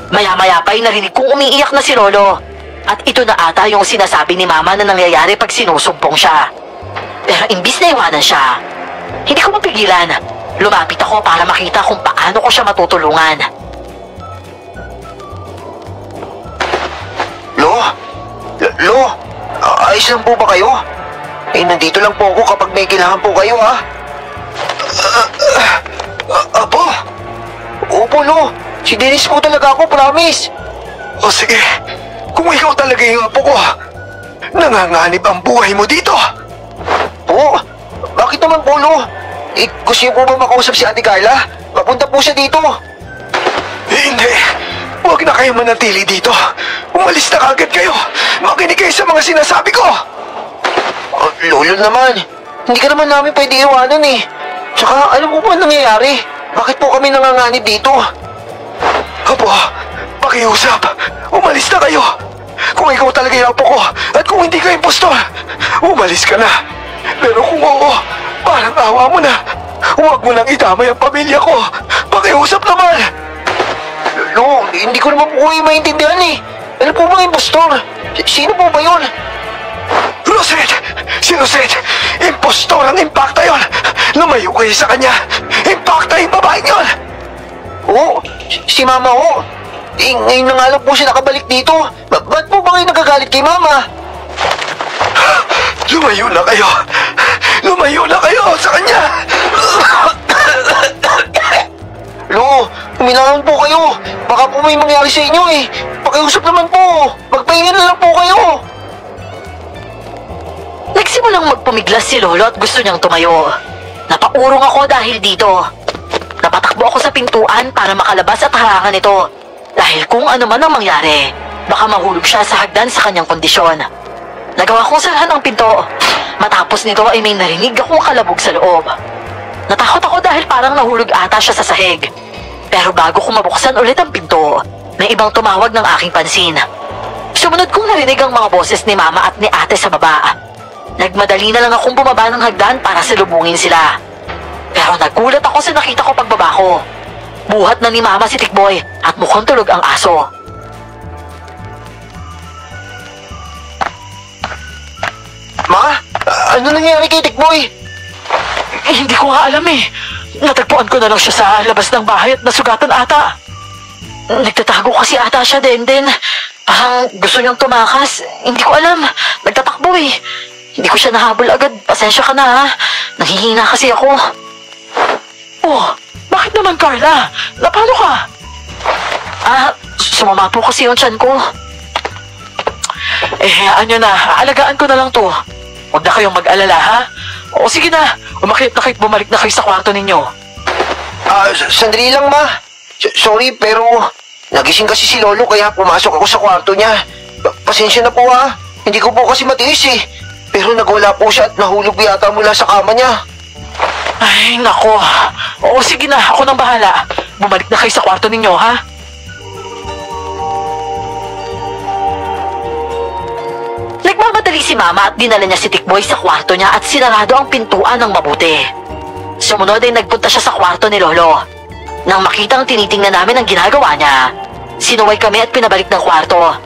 Maya-maya pa'y narinig kong umiiyak na si Lolo. At ito na ata yung sinasabi ni Mama na nangyayari pag sinusumpong siya. Pero imbis na iwanan siya, hindi ko mapigilan. Lumapit ako para makita kung paano ko siya matutulungan. Lo, ayos lang po ba kayo? Eh, nandito lang po ako kapag may kailangan po kayo, ha? Apo? Opo, Lo. Si Dennis po talaga ako, promise. O sige, kung ikaw talaga yung apo ko, nanganganib ang buhay mo dito. Po? Bakit naman po, Lo? Eh, gusto niyo po ba makausap si Ate Carla? Papunta po siya dito. Hindi. Huwag na kayo manatili dito. Umalis na kagad kayo. Makinig kayo sa mga sinasabi ko. Lolo naman, hindi ka naman namin pwede iwanan eh. Tsaka, alam mo ba nangyayari? Bakit po kami nanganganib dito? Apo, pakiusap. Umalis na kayo. Kung ikaw talaga yung apo ko at kung hindi ka impostor, umalis ka na. Pero kung oo, parang awa mo na. Huwag mo nang idamay ang pamilya ko. Pakiusap naman. Lo, hindi ko naman po kayo maintindihan eh. Ano po ba impostor? Sino po ba yun? Rosette! Si Rosette! Impostor ang Impacta yon! Lumayo kayo sa kanya! Impacta yung babaeng yon! Oo, si Mama ho. Eh, ngayon na nga lang po siya nakabalik dito. Ba't po ba kayo nagagalit kay Mama? Lumayo na kayo! Lumayo na kayo sa kanya! Lo, uminahon po kayo. Baka po may mangyari sa inyo eh. Pakiusap naman po. Magpahinga na lang po kayo. Nagsimulang magpumiglas si Lolo at gusto niyang tumayo. Napaurong ako dahil dito. Napatakbo ako sa pintuan para makalabas at harangan ito. Dahil kung ano man ang mangyari, baka mahulog siya sa hagdan sa kanyang kondisyon. Nagawa kong sarahan ang pinto. Matapos nito ay may narinig akong kalabog sa loob. Natakot ako dahil parang nahulog ata siya sa sahig. Pero bago ko mabuksan ulit ang pinto, may ibang tumawag ng aking pansin. Sumunod kong narinig ang mga boses ni Mama at ni Ate sa baba. Nagmadali na lang akong bumaba ng hagdan para salubungin sila. Pero nagulat ako sa nakita ko pagbaba ko. Buhat na ni Mama si Tikboy at mukhang tulog ang aso. Ma, ano nangyari kay Tikboy? Hindi ko nga alam eh. Natagpuan ko na lang siya sa labas ng bahay at nasugatan ata. Nagtatago kasi ata siya, Denden. Parang gusto niyang tumakas. Hindi ko alam. Nagtatakbo eh. Hindi ko siya nahabol agad. Pasensya ka na ha. Nangihina kasi ako. Oh, bakit naman Carla? Napano ka? Sumama po kasi yung tiyan ko. Eh, ano na, aalagaan ko na lang to. Huwag na kayong mag-alala ha. O sige na, umakit na kahit bumalik na kayo sa kwarto ninyo. Sandali lang ma. Sorry pero nagising kasi si Lolo kaya pumasok ako sa kwarto niya. Pasensya na po ha. Hindi ko po kasi matiis eh. Pero nagwala po siya at nahulog yata mula sa kama niya. Ay, nako. Oo, sige na. Ako nang bahala. Bumalik na kayo sa kwarto ninyo, ha? Nagmamadali si Mama at dinala niya si Tikboy sa kwarto niya at sinarado ang pintuan ng mabuti. Sumunod ay nagpunta siya sa kwarto ni Lolo. Nang makitang tinitingnan namin ang ginagawa niya, sinuway kami at pinabalik ng kwarto.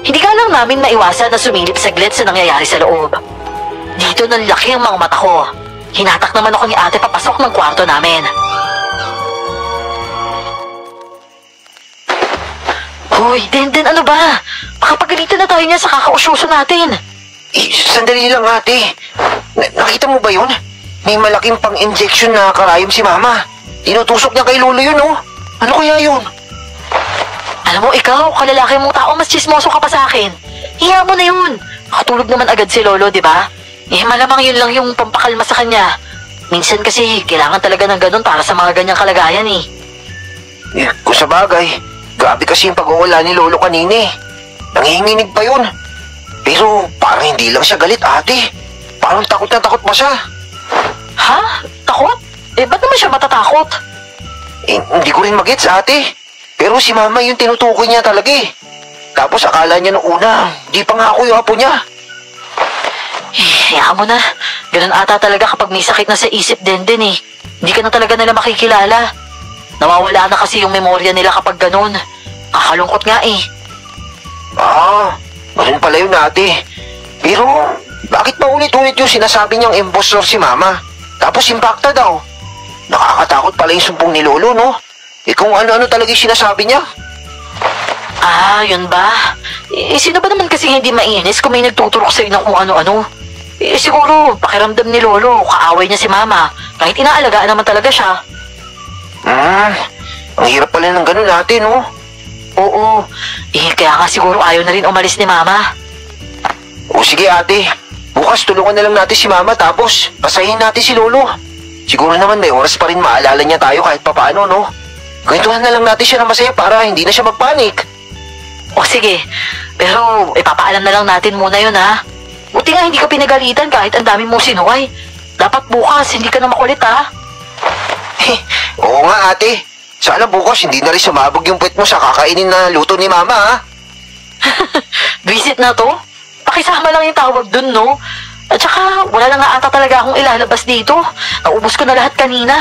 Hindi ka lang namin maiwasan na sumilip saglit sa nangyayari sa loob. Dito nanlaki ang mga mata ko. Hinatak naman ako ni ate papasok ng kwarto namin. Hoy, Den, ano ba? Baka pagalitan na tayo niya sa kakausyoso natin. Sandali lang ate. Nakita mo ba yun? May malaking pang-injection na karayom si Mama. Tinutusok niya kay Lolo yun, oh. Ano kaya yun? Alam mo, ikaw, kalalaki mong tao, mas chismoso ka pa sa akin. Hiya mo na yun. Nakatulog naman agad si Lolo, di ba? Malamang yun lang yung pampakalma sa kanya. Minsan kasi, kailangan talaga ng ganun para sa mga ganyang kalagayan eh. Kung sa bagay, grabe kasi yung pag-uwala ni Lolo kanina eh. Nanginginig pa yun. Pero parang hindi lang siya galit ate. Parang takot na takot pa siya. Ha? Takot? Ba't naman siya matatakot? Hindi ko rin magets ate. Pero si Mama yung tinutukoy niya talaga eh. Tapos akala niya nung una, di pa nga ako yung apo niya. Hayaan mo na. Ganun ata talaga kapag may sakit na sa isip din eh. Hindi ka na talaga nila makikilala. Nawawala na kasi yung memorya nila kapag ganun. Kakalungkot nga eh. Ganun pala yun ate. Pero, bakit pa ulit-ulit yung sinasabi niyang impostor si Mama? Tapos impacta daw. Nakakatakot pala yung sumpong ni Lolo, no? Kung ano-ano talaga yung sinasabi niya. Yun ba? Sino ba naman kasi hindi mainis kung may nagtuturok sa'yo ng kung ano-ano? Siguro, pakiramdam ni Lolo, kaaway niya si Mama, kahit inaalagaan naman talaga siya. Ang hirap pala ng ganun ate, no? Oo, kaya nga siguro ayaw na rin umalis ni Mama. O sige ate, bukas tulungan na lang natin si Mama tapos pasahin natin si Lolo. Siguro naman may oras pa rin maalala niya tayo kahit papaano, no? Kwentuhan na lang natin siya na masaya para hindi na siya magpanik. O sige, pero ipapaalam na lang natin muna yun ha. Buti nga hindi ka pinagalitan kahit ang dami mong sinuway. Dapat bukas hindi ka na makulit ha. Oo nga ate, sana bukas hindi na rin sumabog yung puwet mo sa kakainin na luto ni Mama ha. Visit na to? Pakisama lang yung tawag dun no? At saka wala na nga ata talaga akong ilalabas dito. Naubos ko na lahat kanina.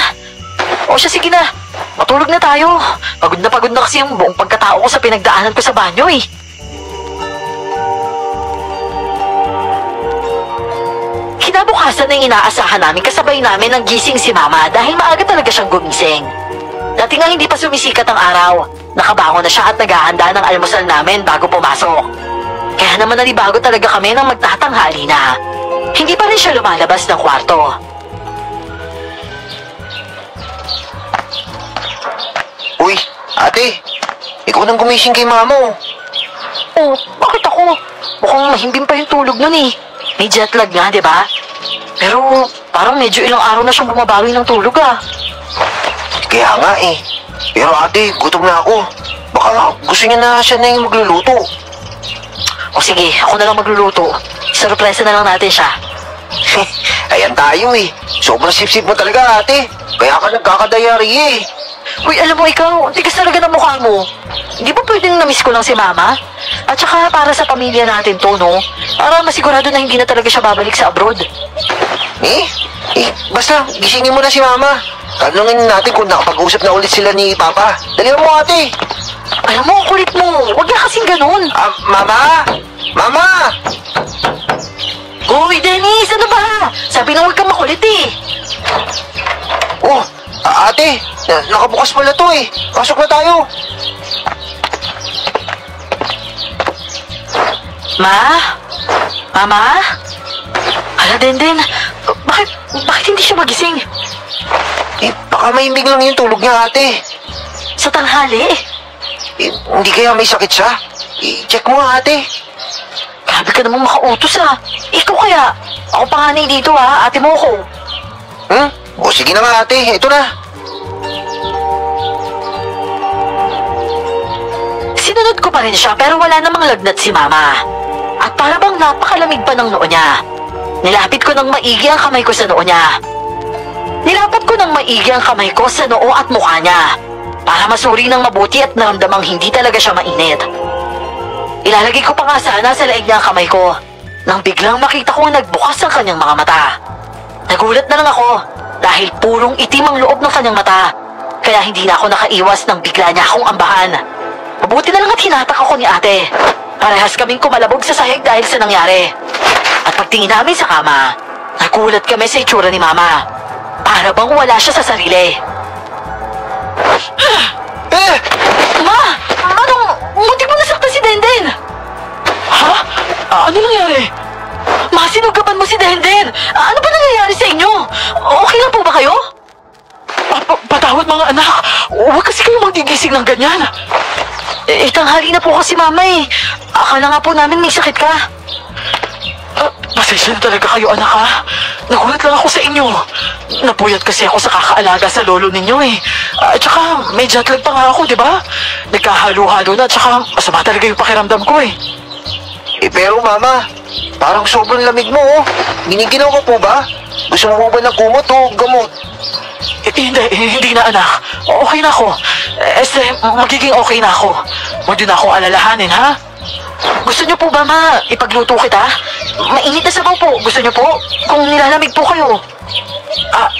O siya, sige na. Matulog na tayo. Pagod na kasi yung buong pagkatao ko sa pinagdaanan ko sa banyo eh. Kinabukasan na inaasahan namin kasabay namin ang gising si Mama dahil maaga talaga siyang gumising. Dati nga hindi pa sumisikat ang araw. Nakabangon na siya at naghahanda ng almusal namin bago pumasok. Kaya naman nanibago talaga kami nang magtatanghali na. Hindi pa rin siya lumalabas ng kwarto. Uy, ate, ikaw nang gumising kay Mama. Oh, bakit ako? Mukhang mahimbing pa yung tulog nun eh. May jet lag nga, di ba? Pero parang medyo ilang araw na siyang bumabawi ng tulog ah. Kaya nga eh. Pero ate, gutom na ako. Baka gusto niya na siya na yung magluluto. O sige, ako na lang magluluto. Surpresa na lang natin siya. Ayan tayo eh. Sobrang sip-sip mo talaga ate. Kaya ka nagkakadayari eh. Uy, alam mo ikaw, ang tigas talaga ng mukha mo. Hindi ba pwedeng na-miss ko lang si Mama? At saka para sa pamilya natin to, no? Para masigurado na hindi na talaga siya babalik sa abroad. Basta, gisingin mo na si Mama. Tanungin natin kung nakapag-usap na ulit sila ni Papa. Dalihan mo ate. Alam mo, kulit mo. Huwag na kasing ganun. Mama! Mama! Uy, Dennis, ano ba? Sabi na huwag kang makulit eh. Oh, ate, nakabukas pala to eh. Pasok na tayo. Mama? Hala, Den, bakit hindi siya magising? Baka mahimbing lang yung tulog niya ate. Sa tanghali? Hindi kaya may sakit siya? Check mo nga ate. Grabe ka namang makautos ah. Ikaw kaya? Ako panganay dito ah, ate mo ko. O sige na nga ate, ito na. Sinunod ko pa rin siya pero wala namang lagnat si Mama. At para bang napakalamig pa ng noo niya. Nilapit ko ng maigi ang kamay ko sa noo niya. Nilapat ko ng maigi ang kamay ko sa noo at mukha niya para masuri ng mabuti at naramdamang hindi talaga siya mainit. Ilalagay ko pa nga sana sa leeg niya ang kamay ko nang biglang makita kong nagbukas ang kanyang mga mata. Nagulat na lang ako dahil purong itim ang loob ng kanyang mata, kaya hindi na ako nakaiwas nang bigla niya akong ambahan. Mabuti na lang at hinatak ako ni ate. Parehas kaming kumalabog sa sahig dahil sa nangyari. At pagtingin namin sa kama, nagulat kami sa itsura ni Mama. Para bang wala siya sa sarili. Ma! Anong... Muntik mo nasaktan si Denden! Ha? Ano nangyari? Ma, sinugaban mo si Denden! Ano ba nangyayari sa inyo? Okay lang po ba kayo? Patawad mga anak. Huwag kasi kayo magigising ng ganyan. Tanghali na po kasi Mama eh. Akala nga po namin may sakit ka. Pasensya na talaga kayo anak ha. Nagulat lang ako sa inyo. Napuyat kasi ako sa kakaalaga sa lolo ninyo eh. At saka may jetlag pa nga ako, di ba? Nagkahalo-halo na at saka masama talaga yung pakiramdam ko eh. Pero Mama, parang sobrang lamig mo oh. Giniginaw ka po ba? Gusto mo ba ng kumot o gamot? Hindi na anak. Okay na ako. Magiging okay na ako. Huwag nyo na akong alalahanin ha. Gusto niyo po ba ipagluto kita? Mainit na sabaw po. Gusto niyo po? Kung nilalamig po kayo.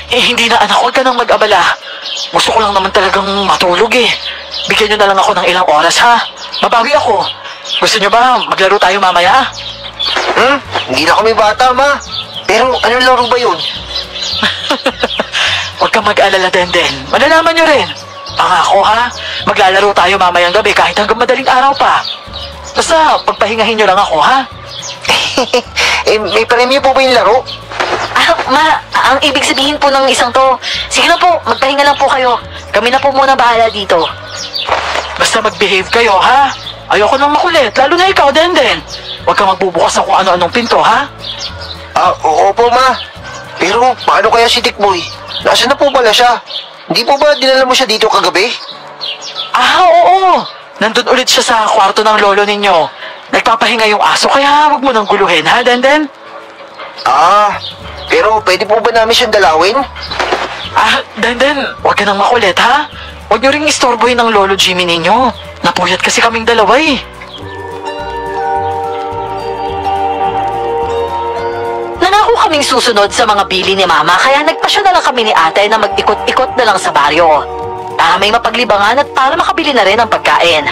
Hindi na anak. Huwag ka nang mag-abala. Gusto ko lang naman talagang matulog eh. Bigyan nyo na lang ako ng ilang oras ha. Mabawi ako. Gusto nyo ba maglaro tayo mamaya? Hindi na kami bata, Ma. Pero anong laro ba yun? Huwag kang mag-alala, Denden. Malalaman nyo rin. Pangako ha. Maglalaro tayo mamayang gabi kahit hanggang madaling araw pa. Basta pagpahingahin nyo lang ako ha. May premyo po ba yung laro? Ma, ang ibig sabihin po ng isang to, sige na po, magpahinga lang po kayo. Kami na po muna bahala dito. Basta mag-behave kayo ha. Ayoko nang makulit, lalo na ikaw, Denden. Huwag kang magbubukas ng kung ano-anong pinto ha. Oo po, Ma. Pero paano kaya si Tikboy? Nasaan na po pala siya? Hindi po ba dinala mo siya dito kagabi? Oo. Nandun ulit siya sa kwarto ng lolo ninyo. Nagpapahinga yung aso, kaya huwag mo nang guluhin, ha, Denden? Pero pwede po ba namin siyang dalawin? Denden, huwag ka nang makulit, ha? Huwag niyo ring istorbohin ng lolo Jimmy ninyo. Napuyat kasi kaming dalawa, eh. Nangako kaming susunod sa mga bili ni Mama, kaya nagpasya na lang kami ni ate na mag-ikot-ikot na lang sa baryo. Para may mapaglibangan at para makabili na rin ng pagkain.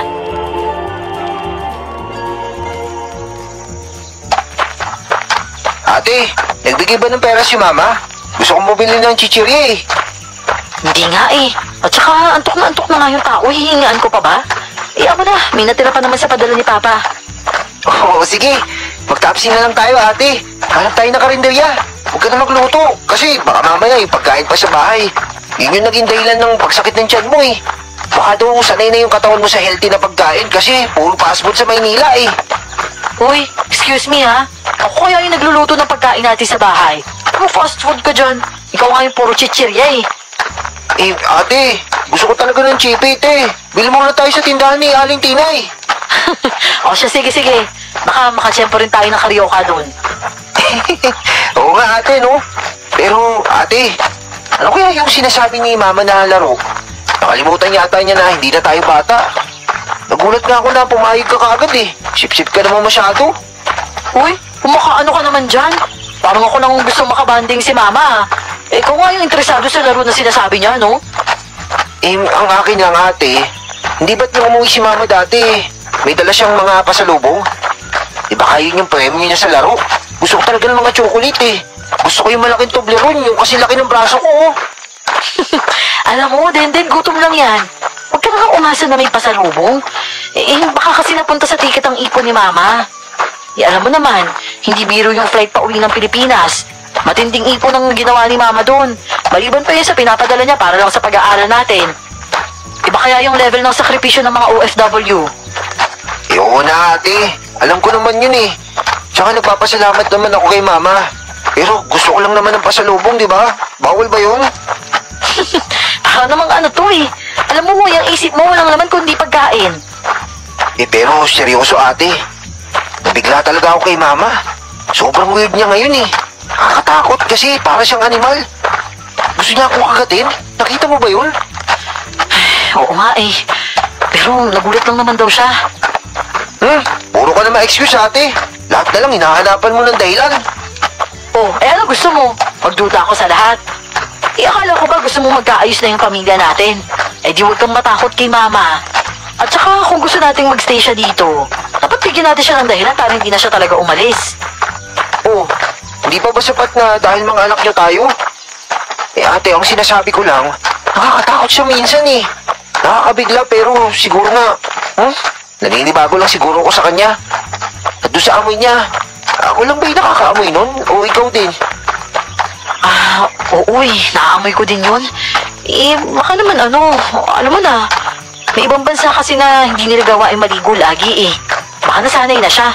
Ate, nagbigay ba ng pera si Mama? Gusto kong mabili ng chichirya eh. Hindi nga eh. At saka antok na nga yung tao. Hihingaan ko pa ba? Ako na, may natira pa naman sa padala ni Papa. Oo, sige. Magtapsing na lang tayo, ate. Hanap tayo ng karinderya. Huwag ka na magluto. Kasi baka mamaya yung pagkain pa sa bahay. Yun yung naging dahilan ng pagsakit ng tiyan mo eh. Baka daw sanay na yung katawan mo sa healthy na pagkain kasi puro fast food sa Maynila eh. Uy, excuse me ha. Ako kaya yung nagluluto ng pagkain natin sa bahay. Ano fast food ka dyan? Ikaw nga yung puro chichirya eh. Ate, gusto ko talaga ng chipit eh. Bili muna tayo sa tindahan ni Aling Tinay. O siya, sige. Baka makachempo rin tayo ng karyoka doon. Oo nga ate, no? Pero ate, ano kaya yung sinasabi ni Mama na laro? Nakalimutan yata niya na hindi na tayo bata. Nagulat nga ako na pumayag ka kaagad eh. Sip-sip ka naman masyado. Uy, kumakaano ka naman dyan? Parang ako nang gusto makabanding si Mama. Ikaw nga yung interesado sa laro na sinasabi niya, no? Ang akin lang ate, hindi ba't nung umuwi si Mama dati, may dala siyang mga pasalubong? Di ba kayo yung premyo niya sa laro? Gusto ko talaga ng mga chocolate eh. Gusto ko yung malaking Toblerone, yung kasi laki ng braso ko oh. Alam mo, Denden, gutom lang yan. Huwag ka na umasa na may pasalubong. Baka kasi napunta sa ticket ang ipon ni Mama. Alam mo naman, hindi biro yung flight pa uwi ng Pilipinas. Matinding ipon ang ginawa ni Mama doon. Maliban pa yun sa pinapadala niya para lang sa pag-aaral natin. Iba kaya yung level ng sakripisyo ng mga OFW? Oo na ate, alam ko naman yun eh. Tsaka nagpapasalamat naman ako kay Mama. Pero gusto ko lang naman ng pasalubong, di ba? Bawal ba yun? Namang ano to eh. Alam mo, yung isip mo walang naman kundi pagkain. Pero seryoso ate. Nabigla talaga ako kay Mama. Sobrang weird niya ngayon eh. Nakakatakot kasi para siyang animal. Gusto niya akong kagatin? Nakita mo ba yun? Oo nga eh. Pero nagulat lang naman daw siya. Puro ka naman excuse ate. Lahat na lang hinahanapan mo ng dahilan. Oh, ano gusto mo? Magduda ako sa lahat. Akala ko ba gusto mo magkaayos na yung pamilya natin? Di huwag kang matakot kay mama. At saka kung gusto nating magstay siya dito, dapat bigyan natin siya ng dahilan para hindi na siya talaga umalis. Oh, hindi pa ba sapat na dahil mga anak niyo tayo? Ate, ang sinasabi ko lang, nakakatakot siya minsan eh. Nakakabigla pero siguro nga, naninibago lang siguro ko sa kanya. At doon sa amoy niya, ako lang ba yung nakakaamoy nun? O ikaw din? Oo naamoy ko din yun. Baka naman alam mo na, may ibang bansa kasi na hindi nila gawain maligo lagi eh. Baka nasanay na siya.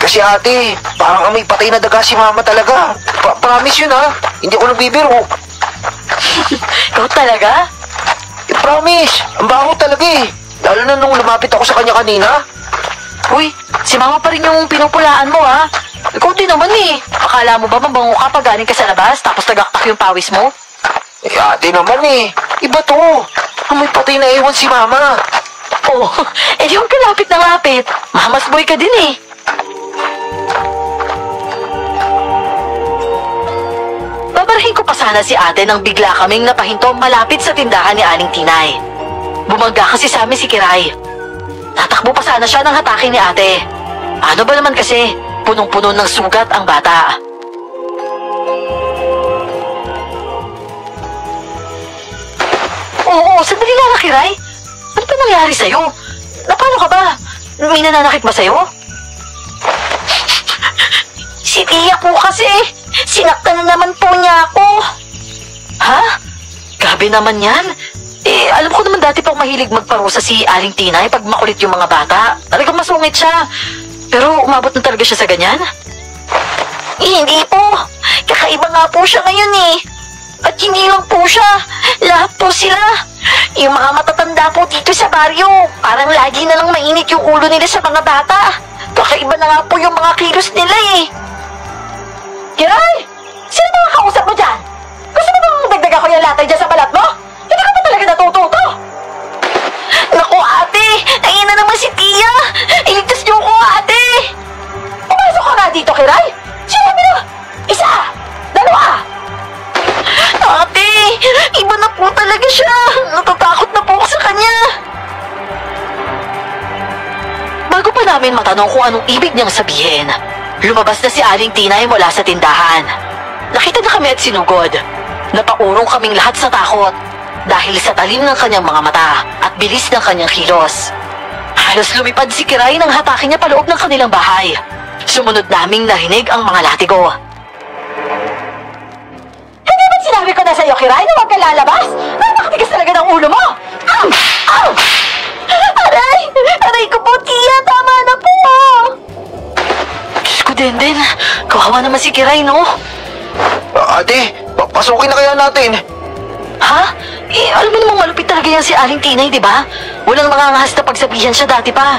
Kasi ate, parang amoy patay na daga si mama talaga. Promise yun ha, hindi ako nagbibiro. Ikaw talaga? Promise, ang baho talaga eh. Lalo na nung lumapit ako sa kanya kanina. Uy, si mama pa rin yung pinupulaan mo ha. Ikaw din naman eh. Akala mo ba mabango ka pag galing ka sa labas tapos nagaktak yung pawis mo? Ate naman eh, iba to. Amoy patay na ewan si mama. Oh, di yung kalapit na lapit. Mamas boy ka din eh. Babarahin ko pa sana si ate nang bigla kaming napahinto malapit sa tindahan ni Aling Tinay. Bumangga kasi sa amin si Kiray. Tatakbo pa sana siya nang hatakin ni ate. Ano ba naman kasi, punong-puno ng sugat ang bata. Oo, sandali lang Kiray. Ano ba nangyari sa'yo? Napano ka ba? May nananakit ba sa'yo? Si Tia po kasi. Sinaktan na naman po niya ako. Ha? Grabe naman yan. Alam ko naman dati pang mahilig magparusa si Aling Tinay pag makulit yung mga bata. Talagang masungit siya. Pero umabot na talaga siya sa ganyan? Hindi po. Kakaiba nga po siya ngayon eh. At hindi lang po siya. Lahat po sila. Yung mga matatanda po dito sa baryo. Parang lagi na lang mainit yung ulo nila sa mga bata. Kakaiba na nga po yung mga kilos nila eh. Kiray! Sino mga kausap mo dyan? Gusto mo bang dagdag ako yung latay dyan sa balat mo? Hindi ka ba talaga natututo? Naku ate! Ayun na naman si Tia! Iligtas niyo ko ate! Pumasok ka nga dito, Kiray! Sinabi na! Isa! Dalawa! Ate! Iba na po talaga siya! Natatakot na po ako sa kanya! Bago pa namin matanong kung anong ibig niyang sabihin, lumabas na si Aling Tinay mula sa tindahan. Nakita na kami at sinugod. Napaurong kaming lahat sa takot dahil sa talim ng kanyang mga mata at bilis ng kanyang kilos. Halos lumipad si Kiray nang hatakin niya paloob ng kanilang bahay. Sumunod naming narinig ang mga latigo. Hindi ba't sinabi ko na sa'yo, Kiray, na huwag ka lalabas? Nakakatigas talaga ng ulo mo! Ow! Ow! Aray! Aray ko po, Tia! Tama na po! Diyos ko, Denden. Kawawa naman si Kiray, no? Ate, pasukin na kaya natin. Ha? Alam mo namang malupit talaga yan si Aling Tinay, di ba? Walang mangangahas na pagsabihan siya dati pa.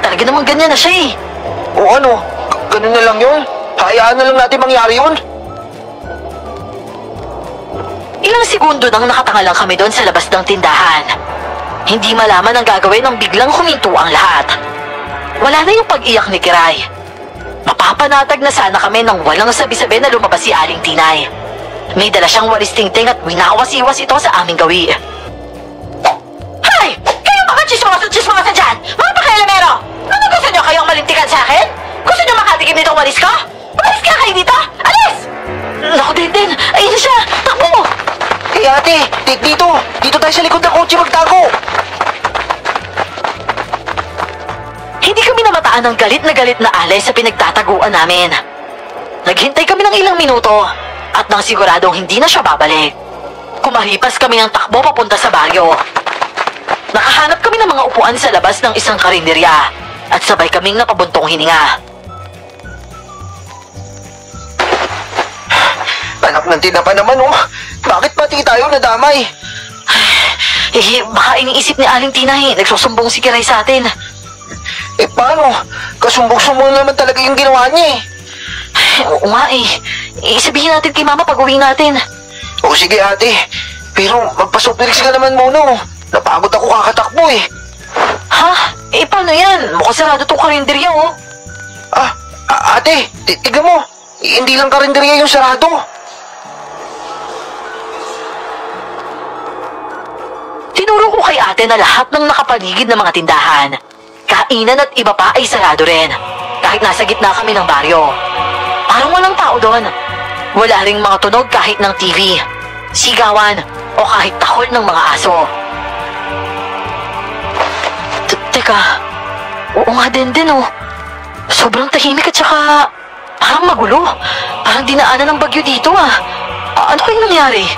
Talaga namang ganyan na siya eh. O ano, ganun na lang yun. Hayaan na lang natin mangyari yun. Ilang segundo nang nakatanga lang kami doon sa labas ng tindahan. Hindi malaman ang gagawin nang biglang huminto ang lahat. Wala na yung pag-iyak ni Kiray. Mapapanatag na sana kami nang walang sabi-sabi na lumabas si Aling Tinay. May dala siyang walis tingting at winawas-iwas ito sa aming gawi. Hay! Kayo mga chismosa dyan! Mga pakialamero! Ano gusto nyo kayong malintikan sa akin? Gusto nyo makatikim nitong walis ko? Umalis ka kayo dito! Alis! Naku, Denden! Ayun na siya! Takbo! Ate, dito tayo sa likod ng kotse magtago. Hindi kami namataan ng galit na alay sa pinagtataguan namin. Naghintay kami ng ilang minuto at nang siguradong hindi na siya babalik, kumaripas kami ng takbo papunta sa baryo. Nakahanap kami ng mga upuan sa labas ng isang karinderya at sabay kaming napabuntong hininga. Anak ng tinapa naman oh. Bakit pati tayo nadamay? Baka iniisip ni Aling Tinay, nagsusumbong si Kiray sa atin. Paano? Kasumbong-sumbong naman talaga yung ginawa niya eh. Oo nga eh. Sabihin natin kay Mama pag uwi natin. O sige ate, pero magpa-soft ka naman muna. Napagod ako kakatakbo eh. Ha? Paano yan? Mukhang sarado tong karinderya oh. Ate, tiga mo. Hindi lang karinderya yung sarado. Tinuro ko kay ate na lahat ng nakapaligid ng mga tindahan, kainan at iba pa ay sarado rin. Kahit nasa gitna kami ng baryo. Parang walang tao doon. Wala ring mga tunog kahit ng TV, sigawan o kahit tahol ng mga aso. Teka, oo nga din oh. Sobrang tahimik at saka parang magulo. Parang dinaanan ng bagyo dito ah. Ano kayong nangyari?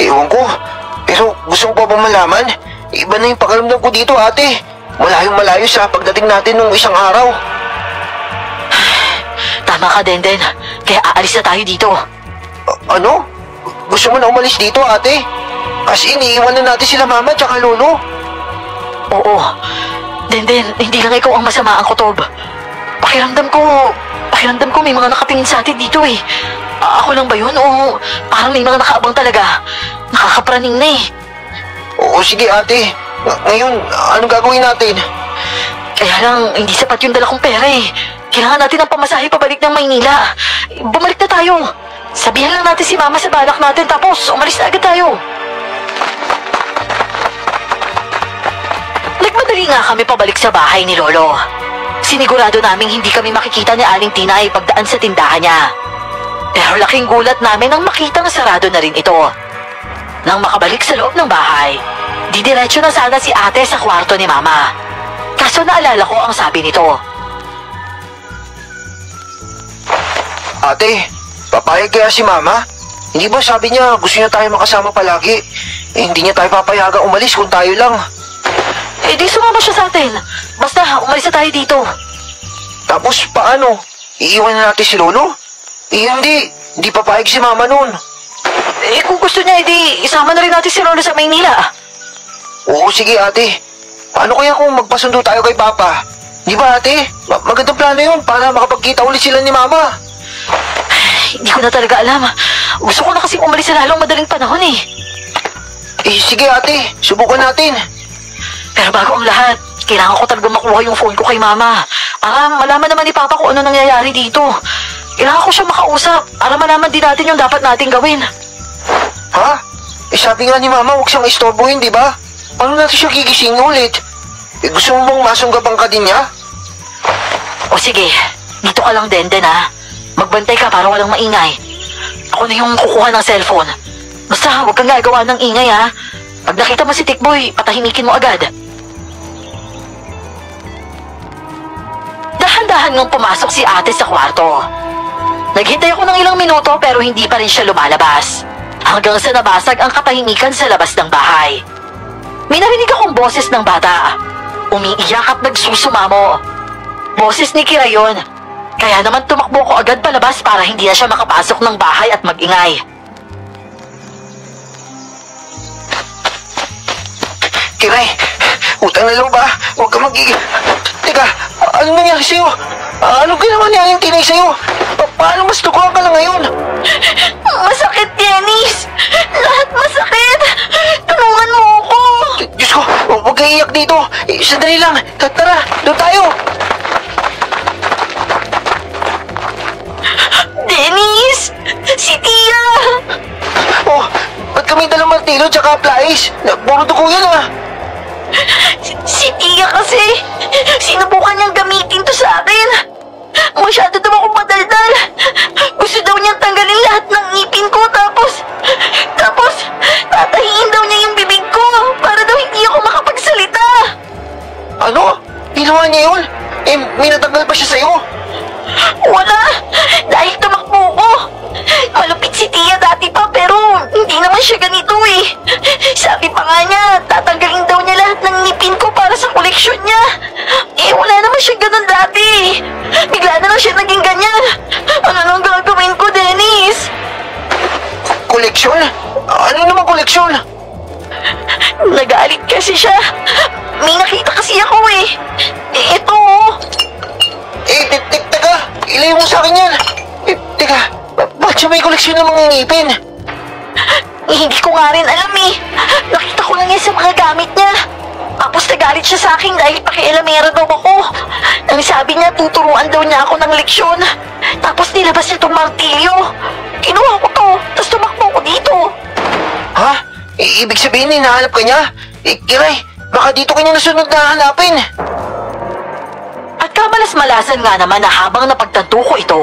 Ewan ko, pero gusto mo pa bang malaman? Iba na yung pakiramdam ko dito ate. Malayong malayo sa pagdating natin nung isang araw. Tama ka, Denden. Kaya aalis na tayo dito. Ano? Gusto mo na umalis dito ate? As in, iiwan na natin sila mama tsaka lolo. Oo. Denden, hindi lang ikaw ang masama ang kutob. Pakiramdam ko may mga nakatingin sa atin dito eh. Ako lang ba yun o parang may mga nakaabang talaga? Nakakapraning na eh. Oo, sige ate. Ngayon, anong gagawin natin? Kaya lang, hindi sapat yung dala kong pera eh. Kailangan natin ng pamasahe pabalik ng Maynila. Bumalik na tayo. Sabihan lang natin si Mama sa balak natin tapos umalis na agad tayo. Nagmadali nga kami pabalik sa bahay ni Lolo. Sinigurado naming hindi kami makikita ni Aling Tina ay pagdaan sa tindahan niya. Pero laking gulat namin nang makitang sarado na rin ito. Nang makabalik sa loob ng bahay, didiretso na sana si ate sa kwarto ni Mama. Kaso naalala ko ang sabi nito. Ate, papayag kaya si mama? Hindi ba sabi niya gusto niya tayo makasama palagi? Hindi niya tayo papayagang umalis kung tayo lang. Di sumama siya sa atin. Basta umalis na tayo dito. Tapos paano? Iiwan na natin si Lolo? Hindi papayag si mama nun. Kung gusto niya, isama na rin natin si Lolo sa Maynila. Oo, sige ate. Paano kaya kung magpasundo tayo kay Papa? Di ba ate? Magandang plano yun para makapagkita ulit sila ni Mama. Hindi ko na talaga alam. Gusto ko na kasi umalis sa lalong madaling panahon eh. Sige ate, subukan natin. Pero bago ang lahat, kailangan ko talaga makuha yung phone ko kay Mama. Para malaman naman ni Papa kung ano nangyayari dito. Kailangan ko siya makausap para malaman din natin yung dapat natin gawin. Ha? Sabi nga ni Mama, huwag siyang istorbohin, di ba? Paano natin siya gigising ulit? Gusto mo bang masunggabang ka din niya? O sige, dito ka lang Denden ha. Magbantay ka para walang maingay. Ako na yung kukuha ng cellphone. Basta huwag kang gagawa ng ingay ha. Pag nakita mo si Tikboy, patahimikin mo agad. Dahan-dahan ngang pumasok si ate sa kwarto. Naghintay ako ng ilang minuto pero hindi pa rin siya lumalabas. Hanggang sa nabasag ang katahimikan sa labas ng bahay. May narinig akong boses ng bata. Umiiyak at nagsusumamo. Boses ni Kira yun. Kaya naman tumakbo ko agad palabas para hindi na siya makapasok ng bahay at magingay. Kiray, utang na lang ba? Huwag ka Teka, anong nangyari sa'yo? Anong ginawa niya yung tinay sa'yo? Paano mas tukuhan ka lang ngayon? Masakit, Dennis! Lahat masakit! Tulungan mo ako! Diyos ko, huwag ka iiyak dito. Sandali lang. Tara, doon tayo. Dennis! Si Tia! Oh, ba't kami dalang martilo tsaka plais? Puro dugo yan ah. Si Tia kasi, sinubukan niyang gamitin to sa akin. Masyado daw akong madaldal. Gusto daw niyang tanggalin lahat ng ngipin ko tapos tatahiin daw niya yung bibig ko para daw hindi ako makapagsalita. Ano? Ginawa niya yun? May natanggal pa siya sa'yo? Wala! Dahil tumakbo ko. Malupit si Tia dati pa pero hindi naman siya ganito eh. Sabi pa nga niya, tatanggalin daw niya lahat ng ngipin ko para sa koleksyon niya. Wala naman siya ganun dati. Bigla na lang siya naging ganyan. Ano nang gagawin ko, Dennis? Koleksyon? Ano naman koleksyon? Nagalit kasi siya. May nakita kasi ako eh. Ito oh. Teka, ilayo mo sa akin yan. Teka, ba't siya may koleksyon ng mga ngipin? Hindi ko nga rin alam eh. Nakita ko lang yan sa mga gamit niya. Tapos nagalit siya sa akin dahil pakialamera daw ako. Ang sabi niya, tuturuan daw niya ako ng leksyon. Tapos nilabas niya itong martilyo. Kinuha ko to, tapos tumakbo ko dito. Ha? Ibig sabihin, hinahanap ka niya? Kiray, baka dito kanya nasunod na hanapin. At kamalas-malasan nga naman na habang napagtanto ko ito,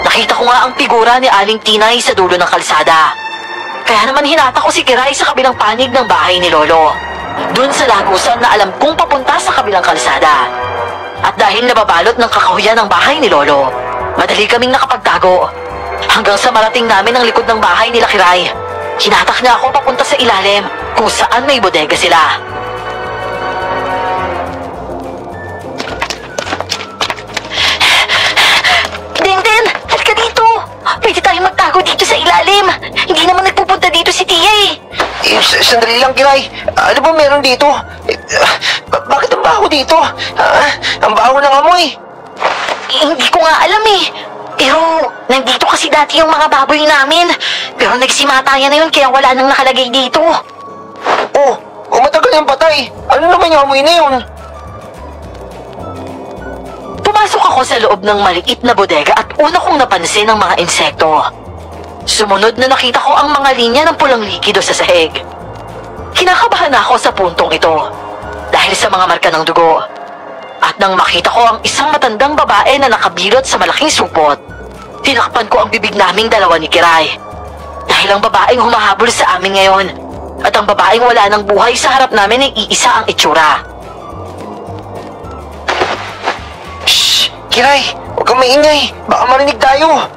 nakita ko nga ang figura ni Aling Tinay sa dulo ng kalsada. Kaya naman hinata ko si Kiray sa kabilang panig ng bahay ni Lolo. Doon sa lagusan na alam kong papunta sa kabilang kalsada. At dahil nababalot ng kakahuyan ng bahay ni Lolo, madali kaming nakapagtago. Hanggang sa marating namin ang likod ng bahay nila Kiray. Hinatak niya ako papunta sa ilalim kung saan may bodega sila. Denden, halika dito! Pwede tayong magtago dito sa ilalim. Hindi naman nagpupunta dito si Tia eh. Sandali lang, Kiray. Ano ba meron dito? Bakit ang baho dito? Ang baho ng amoy. Hindi ko nga alam eh. Pero nandito kasi dati yung mga baboy namin. Pero nagsimatayan na yun kaya wala nang nakalagay dito. Oh, matagal yung patay. Ano naman yung amoy na yun? Pumasok ako sa loob ng maliit na bodega at una kong napansin ang mga insekto. Sumunod na nakita ko ang mga linya ng pulang likido sa sahig. Kinakabahan ako sa puntong ito dahil sa mga marka ng dugo. At nang makita ko ang isang matandang babae na nakabilot sa malaking supot, tinakpan ko ang bibig naming dalawa ni Kiray. Dahil ang babaeng humahabol sa amin ngayon at ang babaeng wala ng buhay sa harap namin ay iisa ang itsura. Shh! Kiray, huwag kang maingay. Baka marinig tayo.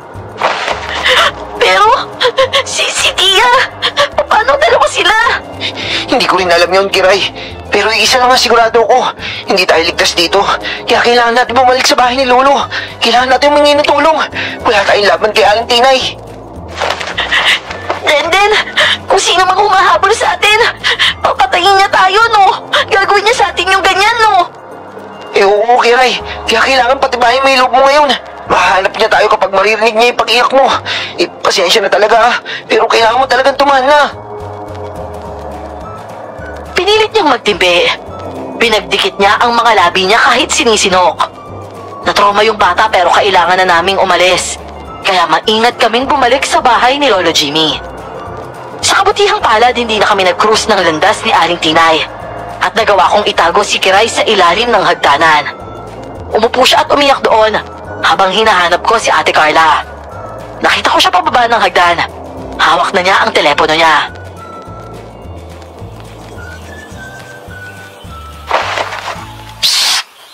Pero, si Tia, paano dalawa sila? Hindi ko rin alam yun, Kiray. Pero isa lang ang sigurado ko. Hindi tayo ligtas dito. Kaya kailangan natin bumalik sa bahay ni Lolo. Kailangan natin humingi ng tulong. Wala tayong laban kay Aling Tinay. Denden, kung sino mang humahabol sa atin, papatayin niya tayo, no? Gagawin niya sa atin yung ganyan, no? Oo, Kiray. Kaya kailangan patibayin mo yung loob mo ngayon. Mahanap niya tayo kapag maririnig niya yung pag-iyak mo. Pasensya na talaga, pero kailangan mo talagang tumana. Pinilit niyang magtimpi. Pinagdikit niya ang mga labi niya kahit sinisinok. Natrauma yung bata pero kailangan na naming umalis. Kaya maingat kaming bumalik sa bahay ni Lolo Jimmy. Sa kabutihang palad, hindi na kami nag-cruise ng landas ni Aling Tinay. At nagawa kong itago si Kiray sa ilalim ng hagdanan. Umupo siya at umiyak doon habang hinahanap ko si Ate Carla. Nakita ko siya pababa ng hagdan. Hawak na niya ang telepono niya.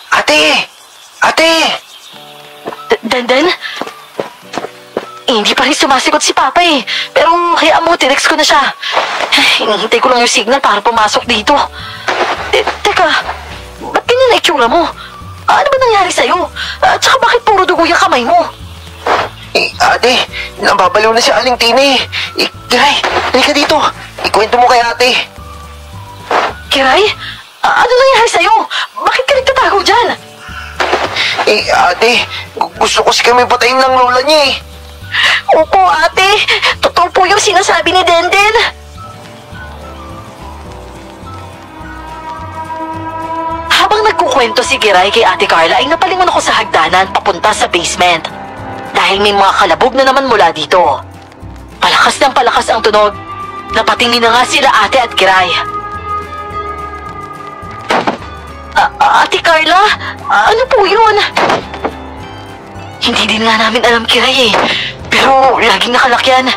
Ate! Ate! Denden? Hindi pa rin sumasagot si Papa eh. Pero hayaan mo, tinext ko na siya. Hinihintay ko lang yung signal para pumasok dito. Teka, ba't ganyan na itsura mo? Ano ba nangyari sa'yo? At saka bakit puro dugo yung kamay mo? Ate, nababaliw na si Aling Tinay. Kiray, halika dito. Ikwento mo kay ate. Kiray? Ano nangyari sa'yo? Bakit ka nagtatago dyan? Ate, gusto ko si kami patayin ng lola niya eh. Opo, ate. Totoo po yung sinasabi ni Denden. Habang nagkukwento si Kiray kay Ate Carla ay napalingon ako sa hagdanan papunta sa basement. Dahil may mga kalabog na naman mula dito. Palakas ng palakas ang tunog. Napatingin na nga sila Ate at Kiray. Ate Carla, ano po yun? Hindi din nga namin alam, Kiray eh. Pero laging nakalakyan.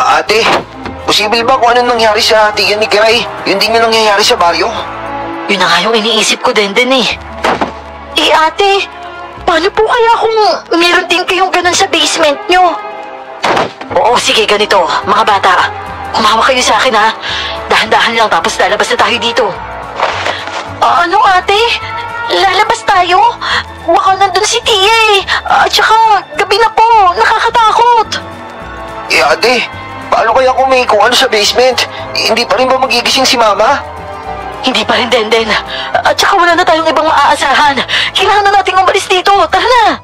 Ate, posible ba kung anong nangyari sa tiyan ni Kiray? Yun din yung nangyayari sa baryo? Yun na nga yung iniisip ko din eh. Ate, paano po kaya kung meron din kayong ganun sa basement nyo? Oo, sige, ganito. Mga bata, kumawa kayo sa akin ha. Dahan-dahan lang tapos lalabas na tayo dito. Ano ate? Lalabas tayo? Baka nandun si Tia eh. At saka, gabi na po. Nakakatakot. Ate, paano kaya kung may kung ano sa basement? Hindi pa rin ba magigising si Mama? Hindi pa rin, Denden. At saka wala na tayong ibang maaasahan. Kailangan na nating umalis dito. Tara na!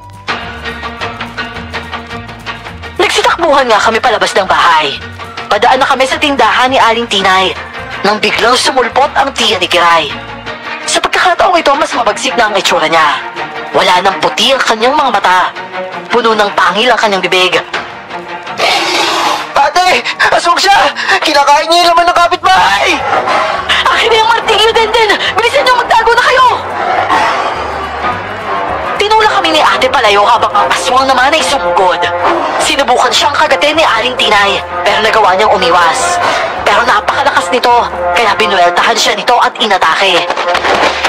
Nagtakbuhan nga kami palabas ng bahay. Padaan na kami sa tindahan ni Aling Tinay nang biglang sumulpot ang tiya ni Kiray. Sa pagkakataong ito, mas mabagsik na ang itsura niya. Wala nang puti ang kanyang mga mata. Puno ng pangil ang kanyang bibig. Ate! Aswang siya! Kinakain niya yung laman ng kapitbahay! Akin na yung martilyo, Denden! Bilisan niyo, magtago na kayo! Tinulak kami ni Ate palayo habang ang aswang naman ay sumugod. Sinubukan siyang kagatin ni Aling Tinay, pero nagawa niyang umiwas. Pero napakalakas nito, kaya binueltahan siya nito at inatake.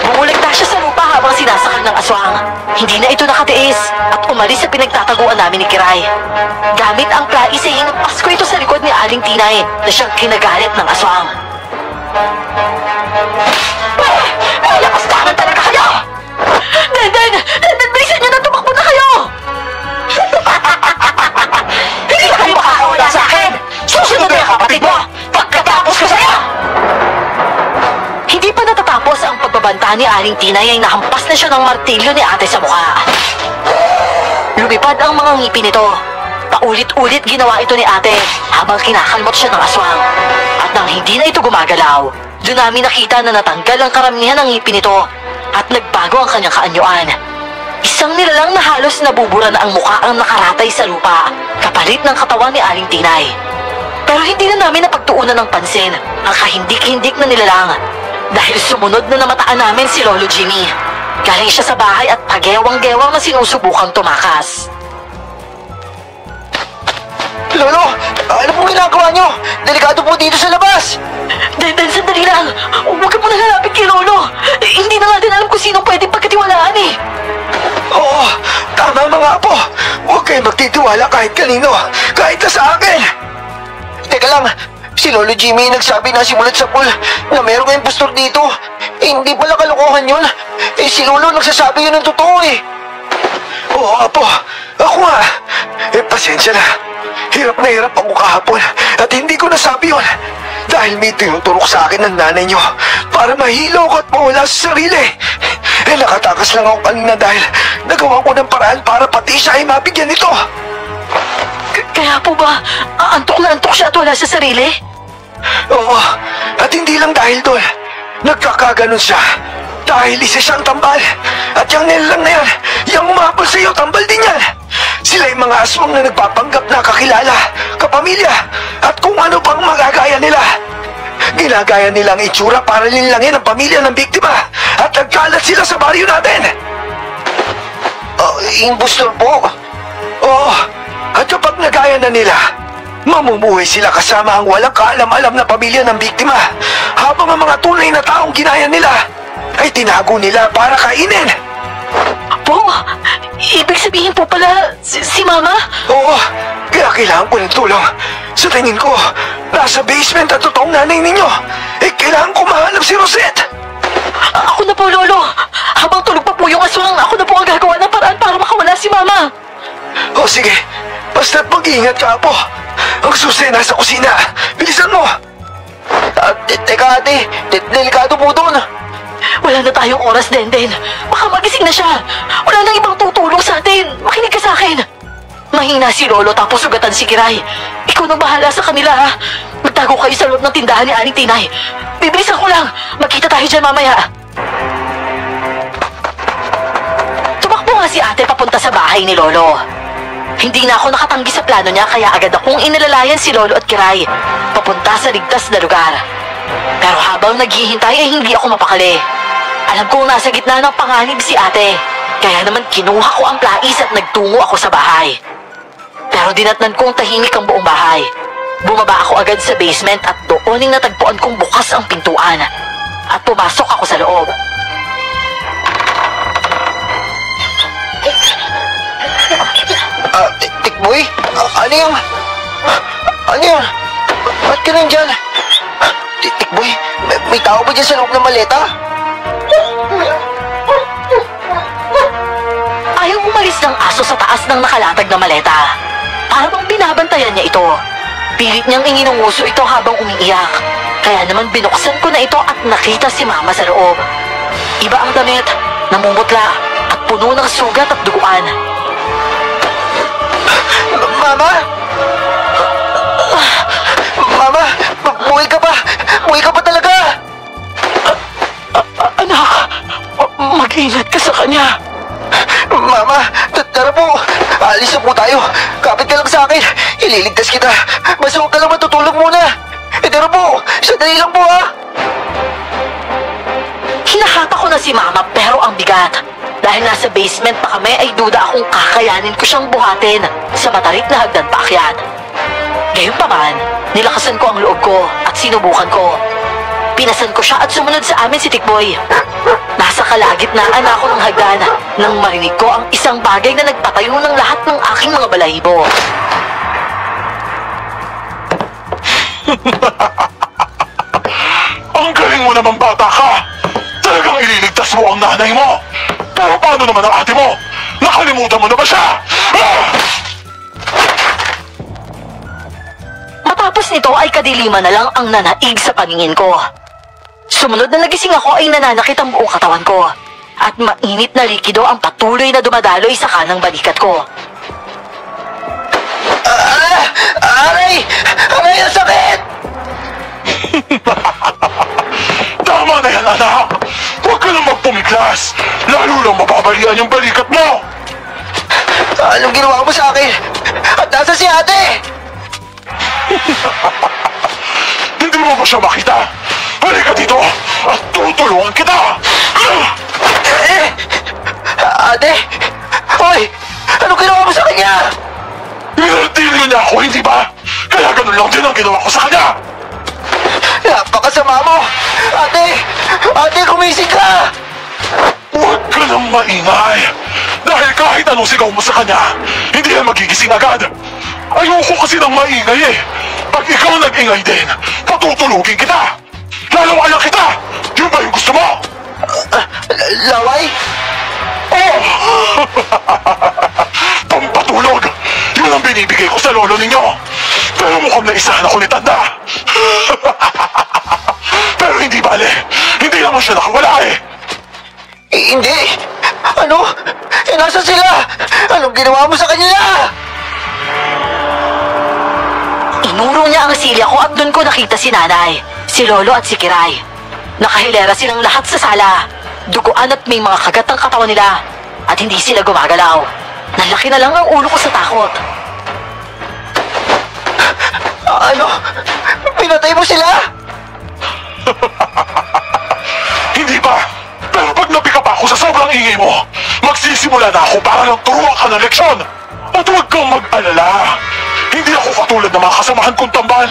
Bumulagta siya sa lupa habang sinasakal ng aswang. Hindi na ito nakatiis at umalis sa pinagtataguan namin ni Kiray. Gamit ang plais ay hinagpas ko ito sa likod ni Aling Tinay na siyang kinagalit ng aswang. Ay, lakas naman talaga kayo! Denden! Denden, bilisan niyo na, tumakbo na kayo! Hindi na kayo makakawala sa akin! Susunod na yung kapatid mo! Pagkatapos ko sa'yo! Hindi pa natatapos ang pagbabanta ni Aling Tinay ay nahampas na siya ng martilyo ni Ate sa mukha. Lumipad ang mga ngipin nito. Paulit-ulit ginawa ito ni Ate habang kinakalmot siya ng aswang. At nang hindi na ito gumagalaw, doon namin nakita na natanggal ang karamihan ng ngipin nito at nagbago ang kanyang kaanyuan. Isang nilalang na halos nabubura na ang mukha ang nakaratay sa lupa, kapalit ng katawan ni Aling Tinay. Pero hindi na namin napagtuunan ng pansin ang kahindik-hindik na nilalang dahil sumunod na namataan namin si Lolo Jimmy. Galing siya sa bahay at pagewang-gewang na sinusubukang tumakas. Lolo! Ano pong ginagawa niyo? Delikado po dito sa labas! Denden, sandali lang! Huwag ka muna lalapit kay Lolo! Hindi na nga din alam kung sino pwedeng pagkatiwalaan eh! Oo! Tama mga apo! Huwag kayo magtitiwala kahit kanino! Kahit na sa akin! Teka lang! Si Lolo Jimmy nagsabi na simulat sa pool na meron kayong pastor dito. Hindi pala kalokohan yun. Si Lolo nagsasabi yun ng totoo eh. Oo, apo. Ako nga. Pasensya na. Hirap na hirap ako kahapon at hindi ko nasabi yun. Dahil may tinuturok sa akin ng nanay niyo para mahilo ko at mawala sa sarili. Nakatakas lang ako kanina dahil nagawa ko ng paraan para pati siya ay mabigyan nito. Kaya po ba, antok na antok siya at wala sa sarili? Oo, at hindi lang dahil doon. Nagkakaganon siya dahil isa siyang tambal. At yung nilalang na yan, yung umapol sa iyo, tambal din yan. Sila yung mga aswang na nagpapanggap na kakilala, kapamilya, at kung ano pang magagaya nila. Ginagaya nilang itsura para linlangin ang pamilya ng biktima at nagkalat sila sa baryo natin. Impostor po? Oo, at kapag nagaya na nila, mamumuhay sila kasama ang walang kaalam-alam na pamilya ng biktima habang ang mga tunay na taong ginaya nila ay tinago nila para kainin. Po, ibig sabihin po pala si Mama? Oo, kaya kailangan ko ng tulong. Sa tingin ko, nasa basement ang totoong nanay ninyo. Kailangan ko mahanap si Rosette. Ako na po, Lolo. Habang tulog pa po yung aswang, ako na po ang gagawa ng paraan para makawala si Mama. O sige, basta't mag-iingat ka po. Ang susi nasa kusina. Bilisan mo. Teka ate, delikado po doon. Wala na tayong oras, Denden. Baka magising na siya. Wala nang ibang tutulong sa atin. Makinig ka sa akin. Mahina si Lolo tapos sugatan si Kiray. Ikaw nang bahala sa kanila, ha? Magtago kayo sa loob ng tindahan ni Aling Tinay. Bibilisan ko lang. Magkita tayo dyan mamaya. Tumakbo nga si ate papunta sa bahay ni Lolo. Hindi na ako nakatanggi sa plano niya kaya agad akong inilalayan si Lolo at Kiray papunta sa ligtas na lugar. Pero habang naghihintay ay hindi ako mapakali. Alam kong nasa gitna ng panganib si ate. Kaya naman kinuha ko ang plais at nagtungo ako sa bahay. Pero dinatnan kong tahimik ang buong bahay. Bumaba ako agad sa basement at dooning natagpuan kong bukas ang pintuan. At pumasok ako sa loob. Tikboy? Ano yung... Ano yun? Ba't ka nandyan? Tikboy, may tao ba dyan sa loob ng maleta? Ayaw umalis ng aso sa taas ng nakalatag na maleta. Parang binabantayan niya ito. Pilit niyang inginunguso ito habang umiiyak. Kaya naman binuksan ko na ito at nakita si Mama sa loob. Iba ang damit, namumutla at puno ng sugat at duguan. Mama? Mag-ingat ka sa kanya. Mama, tara po. Alis na po tayo. Kapit ka lang sa akin. Ililigtas kita. Basta huwag ka lang matutulog muna. Tara po. Sandali lang po ha. Hinahata ko na si Mama pero ang bigat. Dahil nasa basement pa kami ay duda akong kakayanin ko siyang buhatin sa matarik na hagdan paakyat. Gayunpaman, nilakasan ko ang loob ko at sinubukan ko. Pinasan ko siya at sumunod sa amin si Tikboy. Nasa kalagitnaan ako ng hagdan nang marinig ko ang isang bagay na nagpatayo ng lahat ng aking mga balahibo. Ang galing mo naman, bata ka! Talagang ililigtas mo ang nanay mo! Pero paano naman ang ate mo? Nakalimutan mo na ba siya? Ah! Matapos nito ay kadiliman na lang ang nanaig sa paningin ko. Sumunod na nagising ako ay nananakit ang buong katawan ko. At mainit na likido ang patuloy na dumadaloy sa kanang balikat ko. Aray! Aray, ang sakit! Tama na yan, anak! Huwag ka nang magpumiklas! Lalo lang mababalian yung balikat mo! Anong ginawa mo sa akin? At nasa si ate? Hindi mo ba siya makita? Halika dito at tutulungan kita! Ate? Hoy! Anong ginawa mo sa kanya? Minartilyo niya ako, hindi ba? Kaya ganun lang din ang ginawa ko sa kanya! Napakasama mo! Ate! Ate, kumising ka! Huwag ka nang maingay! Dahil kahit anong sigaw mo sa kanya, hindi yan magigising agad! Ayoko kasi ng maingay eh! Pag ikaw nag-ingay din, patutulugin kita! Lalawayan kita! Yun ba yung gusto mo? Laway? Oh! Pampatulog! Yun ang binibigay ko sa lolo ninyo! Pero mukhang naisahan ako ni Tanda! Pero hindi bale! Hindi naman siya nakawala eh! Hindi! Ano? Nasaan sila? Anong ginawa mo sa kanila? Inuro niya ang silya ko at doon ko nakita si Nanay, si Lolo at si Kiray. Nakahilera silang lahat sa sala. Duguan at may mga kagat ang katawan nila. At hindi sila gumagalaw. Nalaki na lang ang ulo ko sa takot. Ano? Pinatay mo sila? Hindi ba? Pero pag napika pa ako sa sobrang ingay mo, magsisimula na ako para lang turuan ka ng leksyon. At huwag kang mag-alala. Hindi ako katulad ng mga kasamahan kong tambal.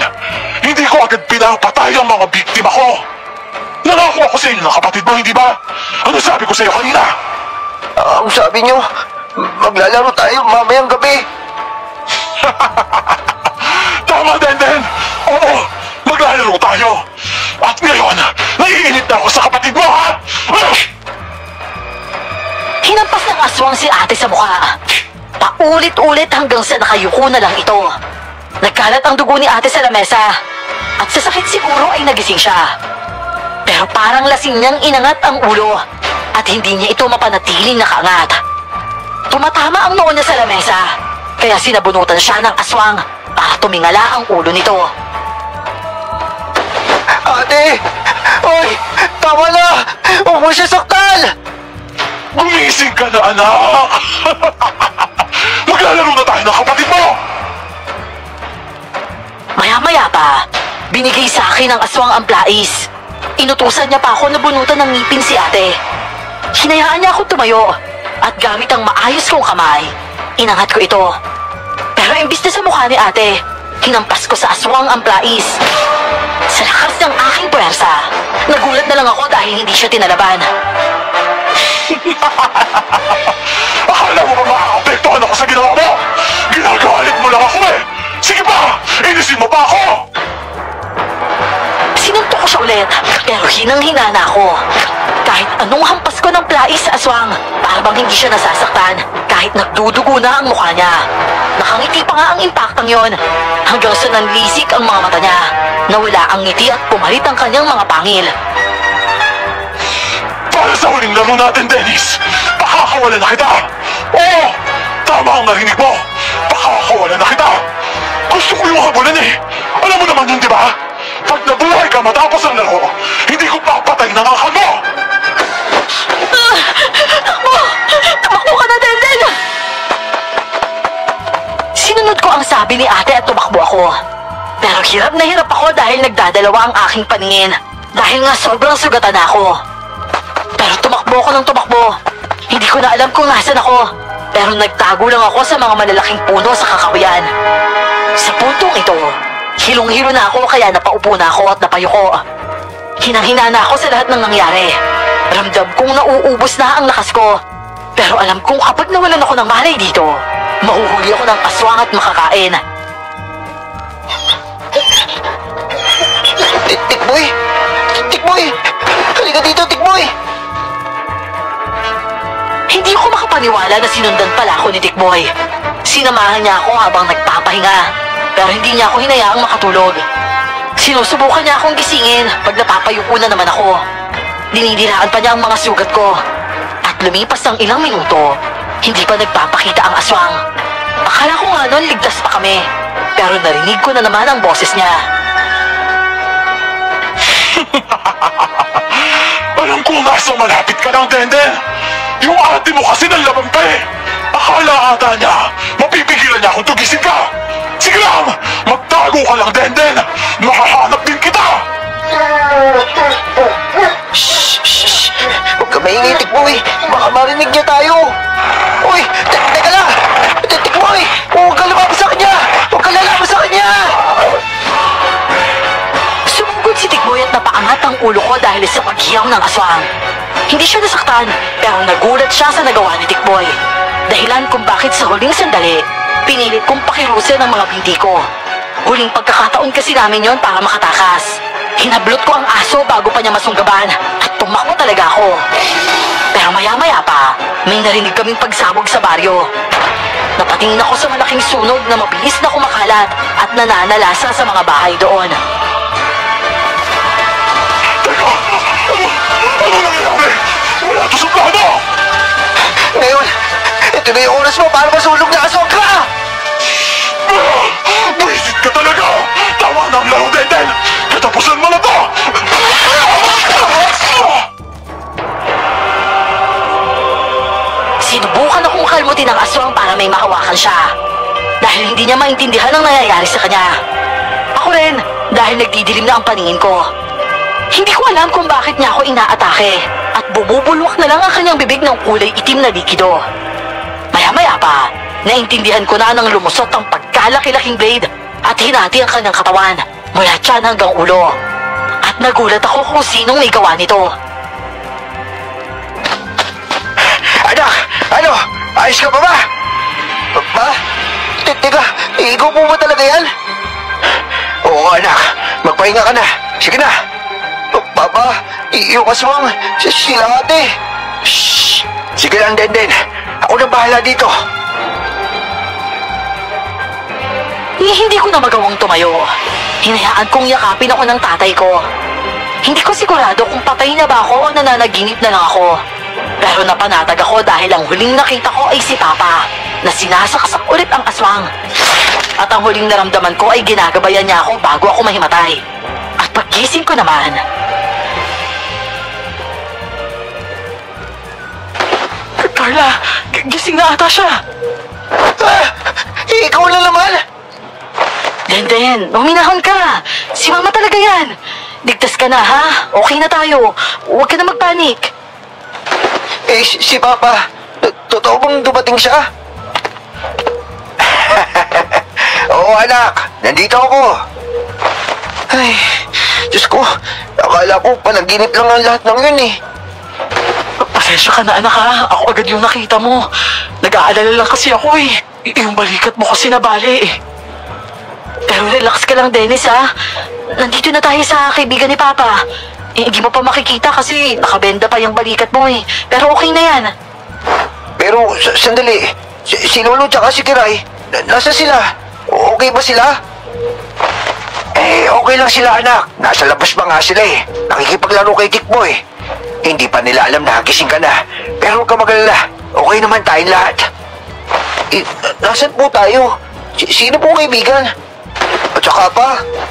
Hindi ko agad pinapatay ang mga biktima ko. Nangako ako sa inyo ng kapatid mo, hindi ba? Ano sabi ko sa iyo kanina? Ang sabi niyo, maglalaro tayo mamayang gabi. Tama, Denden! Oo, maglalaro tayo. At ngayon, naiinit na ako sa kapatid mo, ha? Hinampas ng aswang si ate sa mukha. Paulit-ulit hanggang sa nakayuko na lang ito. Nagkalat ang dugo ni ate sa lamesa. At sa sakit siguro ay nagising siya. Pero parang lasing niyang inangat ang ulo. At hindi niya ito mapanatiling nakaangat. Tumatama ang noo niya sa lamesa. Kaya sinabunutan siya ng aswang para tumingala ang ulo nito. Ate! Hoy! Tama na! Huwag mo siya saktan! Gumising ka na, anak! Maglalaro na tayo ng kapatid mo! Maya-maya pa, binigay sa akin ng aswang ang plais. Inutusan niya pa ako na bunutan ng ngipin si ate. Hinayaan niya ako tumayo at gamit ang maayos kong kamay, inangat ko ito. Pero imbis na sa mukha ni ate, hinampas ko sa aswang ang plais. Sa lakas ng aking puwersa, nagulat na lang ako dahil hindi siya tinalaban. Akala mo ba makakapektuhan ako sa ginawa mo? Ginagalit mo lang ako eh! Sige pa! Inisin mo pa ako! Sinuntok ko siya ulit, pero hinang-hina na ako. Kahit anong hampas ko ng plais sa aswang, para bang hindi siya nasasaktan, kahit nagdudugo na ang mukha niya. Nakangiti pa nga ang impaktang yon, hanggang sa nanlisik ang mga mata niya. Nawala ang ngiti at pumalit ang kanyang mga pangil. Para sa huling laro natin, Dennis, pakakawalan na kita! Oo! Tama ang narinig mo! Pakakawalan na kita! Gusto ko yung habulan eh! Alam mo naman yun, di ba? Pag nabuhay ka matapos ang laro, hindi ko papatay ng angkan mo! ako. Pero hirap na hirap ako dahil nagdadalawa ang aking paningin. Dahil nga sobrang sugatan ako. Pero tumakbo ako ng tumakbo. Hindi ko na alam kung nasan ako. Pero nagtago lang ako sa mga malalaking puno sa kakawian. Sa puntong ito, hilong-hilo na ako kaya napaupo na ako at napayuko. Hinang-hina na ako sa lahat ng nangyari. Ramdam kong nauubos na ang lakas ko. Pero alam kong kapag nawalan ako ng malay dito, mahuhuli ako ng aswang at makakain. Tikboy! Tikboy! Halika dito, Tikboy! Hindi ko makapaniwala na sinundan pala ako ni Tikboy. Sinamahan niya ako habang nagpapahinga. Pero hindi niya ako hinayaang makatulog. Sinusubukan niya akong gisingin pag napapayuko na naman ako. Dinidiraan pa niya ang mga sugat ko. At lumipas ng ilang minuto, hindi pa nagpapakita ang aswang. Akala ko nga noon ligtas pa kami. Pero narinig ko na naman ang boses niya. Alam ko nasa malapit ka ng Denden. Yung ate mo kasi nalaban pa eh. Akala ata niya, mapipigilan niya kung tugising ka. Sige lang, magtago ka lang, Denden. Makahanap din kita. Shh! Huwag ka maingay, Tikboy. Baka marinig niya tayo. Uy! Teka lang! Tikboy! Huwag ka lumabas sa kanya! Huwag ka lalabas sa kanya! Sumugod si Tikboy at napaangat ang ulo ko dahil sa paghiyaw ng aswang. Hindi siya nasaktan, pero nagulat siya sa nagawa ni Tikboy. Dahilan kung bakit sa huling sandali, pinilit kong pakirusin ang mga binti ko. Huling pagkakataon kasi namin yon para makatakas. Hinablot ko ang aso bago pa niya masunggaban at tumakbo talaga ako. Pero maya-maya pa, may narinig kaming pagsabog sa baryo. Napatingin ako sa malaking sunog na mabilis na kumakalat at nananalasa sa mga bahay doon. Teka! Ano nangyayari? Wala to sa plano! Ngayon, ito na yung oras mo para masulog na aswang ka! Buisit ka talaga! Tama na ang laro, Denden! Katapusan mo na to! Sinubukan akong kalmutin ang aswang para may mahawakan siya. Dahil hindi niya maintindihan ang nangyayari sa kanya. Ako rin, dahil nagdidilim na ang paningin ko. Hindi ko alam kung bakit niya ako inaatake at bumubulwak na lang ang kanyang bibig ng kulay itim na likido. Maya-maya pa, naintindihan ko na nang lumusot ang pagkalaki-laking blade at hinati ang kanyang katawan mula tiyan hanggang ulo. At nagulat ako kung sinong may gawa nito. Anak! Ano? Ayos ka pa ba? Ma? Teka, ikaw po ba talaga yan? Oo, anak. Magpahinga ka na. Sige na. Papa, yung aswang, sila ate. Shhh! Sige lang, Denden. Ako na bahala dito. Hindi ko na magawang tumayo. Hinayaan kong yakapin ako ng tatay ko. Hindi ko sigurado kung patay na ba ako o nananaginip na lang ako. Pero napanatag ako dahil ang huling nakita ko ay si Papa na sinasaksak ulit ang aswang. At ang huling naramdaman ko ay ginagabayan niya ako bago ako mahimatay. At paggising ko naman, Carla, gising na ata siya. Ah! Ikaw na naman? Denden, huminahon ka. Si Mama talaga yan. Ligtas ka na, ha? Okay na tayo. Huwag ka na magpanik. Eh, si Papa, totoo bang dumating siya? Oo, anak. Nandito ako. Ay, Diyos ko. Akala ko panaginip lang ang lahat ng yun eh. Pasensya ka na anak ha. Ako agad yung nakita mo. Nag-aalala lang kasi ako eh. Yung balikat mo kasi nabali eh. Pero relax ka lang, Dennis, ha? Nandito na tayo sa kaibigan ni Papa. Hindi mo pa makikita kasi nakabenda pa yung balikat mo eh. Pero okay na yan. Pero, sandali. Si Lolo tsaka si Kiray, nasa sila? Okay ba sila? Eh, okay lang sila, anak. Nasa labas pa nga sila eh. Nakikipaglaro kay Tikboy. Hindi pa nila alam na gising ka na. Pero huwag ka mag-alala. Okay naman tayong lahat. Eh, nasan po tayo? Sino po kaibigan? At saka pa,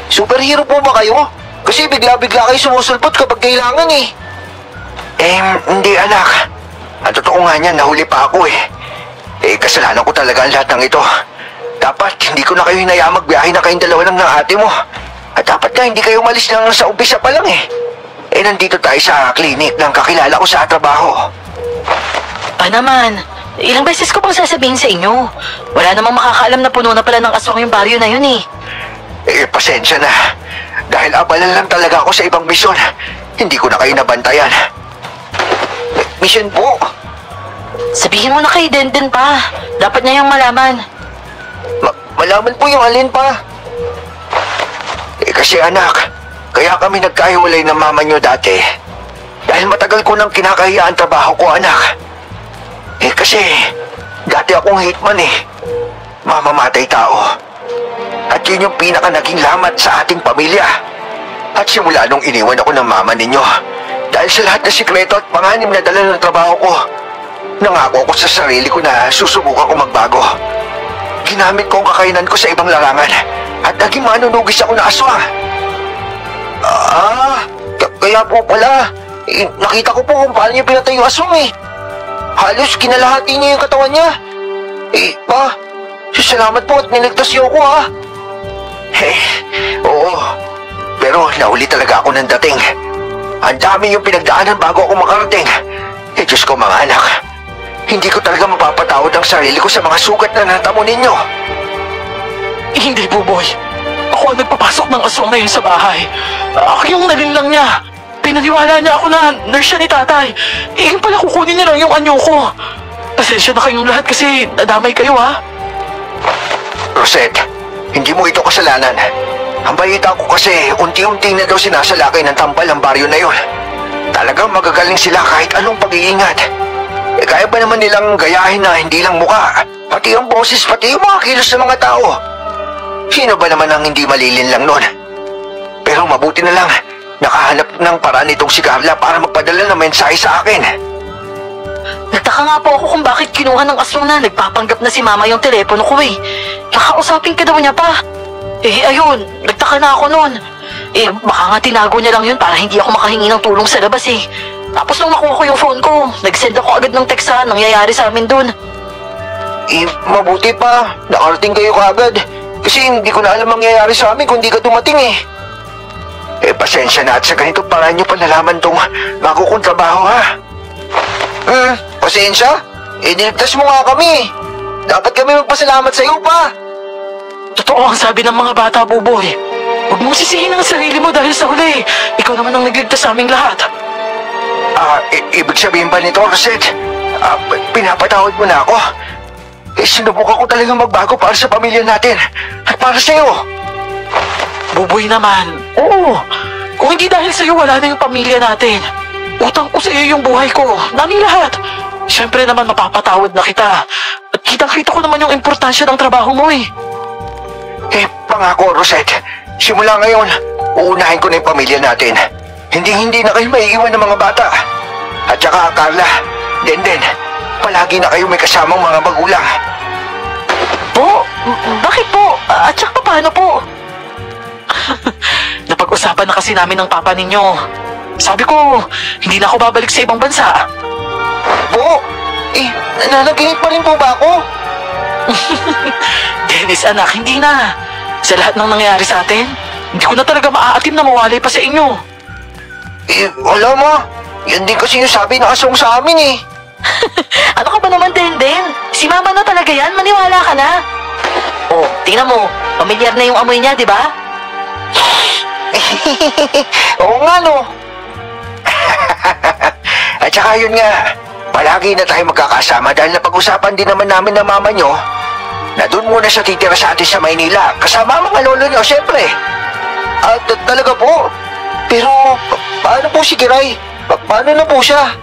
superhero po ba kayo? Kasi bigla-bigla kayo sumusulpot kapag kailangan eh. Hindi anak. Ang totoo nga niyan, nahuli pa ako eh. Eh, kasalanan ko talaga ang lahat ng ito. Dapat hindi ko na kayo hinayaan magbiyahe na kayong dalawa lang ng ate mo. At dapat na hindi kayo umalis lang sa umpisa pa lang eh. Nandito tayo sa clinic ng kakilala ko sa trabaho. Pa naman, ilang beses ko pang sasabihin sa inyo. Wala namang makakaalam na puno na pala ng aswang yung baryo na yun eh. Pasensya na. Dahil abala lang talaga ako sa ibang misyon. Hindi ko na kayo nabantayan. Mission po. Sabihin mo na kay Denden pa. Dapat niya yung malaman. Malaman po yung alin pa. Kasi anak, kaya kami nagkahiwalay ng mama nyo dati. Dahil matagal ko nang kinakahiya ang trabaho ko, anak. Kasi dati akong hitman eh. Mamamatay tao. At yun yung pinaka naging lamat sa ating pamilya. At simula nung iniwan ako ng mama ninyo, dahil sa lahat na sikreto at panganib na dala ng trabaho ko, nangako ako sa sarili ko na susubukan ko magbago. Ginamit ko ang kakayanan ko sa ibang larangan at naging manunugis ako na aswang. Kaya po pala, nakita ko po kung paano niya pinatay yung aswang eh. Halos kinalahati niya yung katawan niya. Pa, salamat po at niligtas niyo ako ha. Oo. Pero nahuli talaga ako ng dating. Ang dami yung pinagdaanan bago ako makarating. Diyos ko mga anak, hindi ko talaga mapapatawad ang sarili ko sa mga sugat na natamo ninyo. Hindi, Buboy. Ako ang nagpapasok ng aswang na yun sa bahay. Ako yung nalinlang niya. Pinaniwala niya ako na nurse siya ni tatay. Yung pala kukunin niya lang yung anyo ko. Pasensya na kayong lahat kasi nadamay kayo ha. Rosette, hindi mo ito kasalanan. Ang balita ko kasi unti-unti na daw sinasalakay ng tambal ang baryo na yun. Talagang magagaling sila kahit anong pag-iingat. Kaya ba naman nilang gayahin na hindi lang muka, pati ang boses, pati yung mga kilos ng mga tao? Sino ba naman ang hindi malilinlang nun? Pero mabuti na lang, nakahanap ng paraan itong si Carla para magpadala ng mensahe sa akin. Nagtaka nga po ako kung bakit kinuha ng aswang na nagpapanggap na si mama yung telepono ko eh. Kakausapin ka daw niya pa. Ayun, nagtaka na ako nun. Baka nga tinago niya lang yun para hindi ako makahingi ng tulong sa labas eh. Tapos nung makuha ko yung phone ko, nag-send ako agad ng text sa nangyayari sa amin dun. Mabuti pa, nakarating kayo kaagad. Kasi hindi ko na alam mangyayari sa amin kung di ka dumating eh. Pasensya na at sa ganito paraan nyo pa nalaman tong bago kong trabaho ha. Pasensya? Niligtas mo nga kami. Dapat kami magpasalamat sa iyo pa. Totoo ang sabi ng mga bata, Buboy. Huwag mong sisihin ang sarili mo dahil sa huli. Ikaw naman ang nagligtas sa aming lahat. Ibig sabihin ba nito, Rosette? Pinapatawad mo na ako? Sinubukan ko talagang magbago para sa pamilya natin at para sa iyo. Buboy naman. Oo. Kung hindi dahil sa iyo, wala na yung pamilya natin. Utang ko sa iyo yung buhay ko. Naming lahat. Siyempre naman mapapatawad na kita. At kitang-kita ko naman yung importansya ng trabaho mo eh. Pangako, Rosette. Simula ngayon, uunahin ko na yung pamilya natin. Hindi na kayo maiiwan ng mga bata. At saka, Carla, Denden, palagi na kayo may kasamang mga magulang. Po? Bakit po? At saka paano po? Napag-usapan na kasi namin ng papa ninyo. Sabi ko, hindi na ako babalik sa ibang bansa. Po? Nanaginip pa rin po ba ako? Dennis, anak, hindi na. Sa lahat ng nangyayari sa atin, hindi ko na talaga maaatim na mawalay pa sa inyo. Wala mo. Yan din kasi yung sabi na asong sa amin eh. Ano ka ba naman, Denden? Si mama na talaga yan, maniwala ka na. Tingnan mo, pamilyar na yung amoy niya, di ba? Oo nga no. At saka yun nga, palagi na tayo magkakasama dahil napag-usapan din naman namin ng mama nyo na doon muna siya titira sa atin sa Maynila kasama ang mga lolo nyo, syempre. Talaga po. Pero paano po si Kiray? Paano na po siya?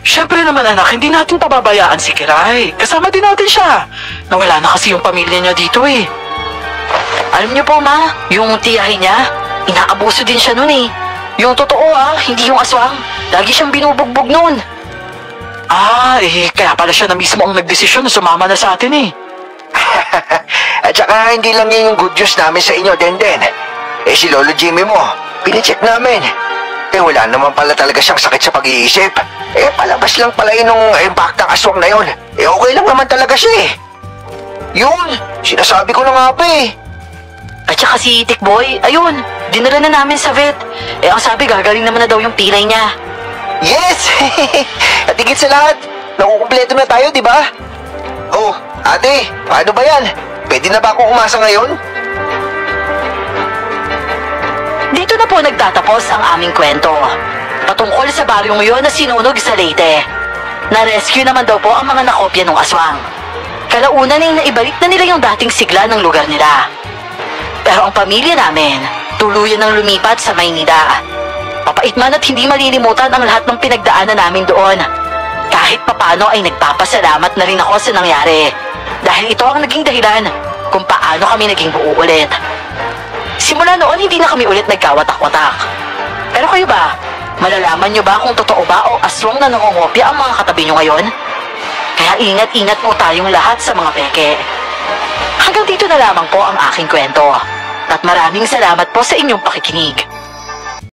Siyempre naman anak, hindi natin pababayaan si Kiray. Kasama din natin siya. Nawala na kasi yung pamilya niya dito eh. Alam niyo po ma, yung tiyahin niya, inaabuso din siya nun eh. Yung totoo hindi yung aswang. Lagi siyang binubugbog nun. Kaya pala siya na mismo ang nagdesisyon na sumama na sa atin eh. At saka hindi lang yun yung good news namin sa inyo, Denden. Si Lolo Jimmy mo, pinicheck namin. Wala naman pala talaga siyang sakit sa pag-iisip. Palabas lang pala yun nung impact ng aswang na yun. Okay lang naman talaga siya eh. Yun, sinasabi ko na nga pa eh. At saka si Tikboy, ayun, dinala na namin sa vet. Ang sabi gagaling naman na daw yung pilay niya. Yes! At higit sa lahat, nakukumpleto na tayo, di ba? Oh, ate, paano ba yan? Pwede na ba akong umasa ngayon? Dito na po nagtatapos ang aming kwento. Patungkol sa baryong yun na sinunog sa Leyte. Na-rescue naman daw po ang mga nakopya ng aswang. Kalaunan ay naibalik na nila yung dating sigla ng lugar nila. Pero ang pamilya namin, tuluyan ng lumipat sa Maynila. Papait man at hindi malilimutan ang lahat ng pinagdaanan namin doon. Kahit papano ay nagpapasalamat na rin ako sa nangyari. Dahil ito ang naging dahilan kung paano kami naging buo ulit. Simula noon, hindi na kami ulit nagkawatak-watak. Pero kayo ba? Malalaman nyo ba kung totoo ba o aswang na nangongopya ang mga katabi nyo ngayon? Kaya ingat-ingat po tayong lahat sa mga peke. Hanggang dito na lamang po ang aking kwento. At maraming salamat po sa inyong pakikinig.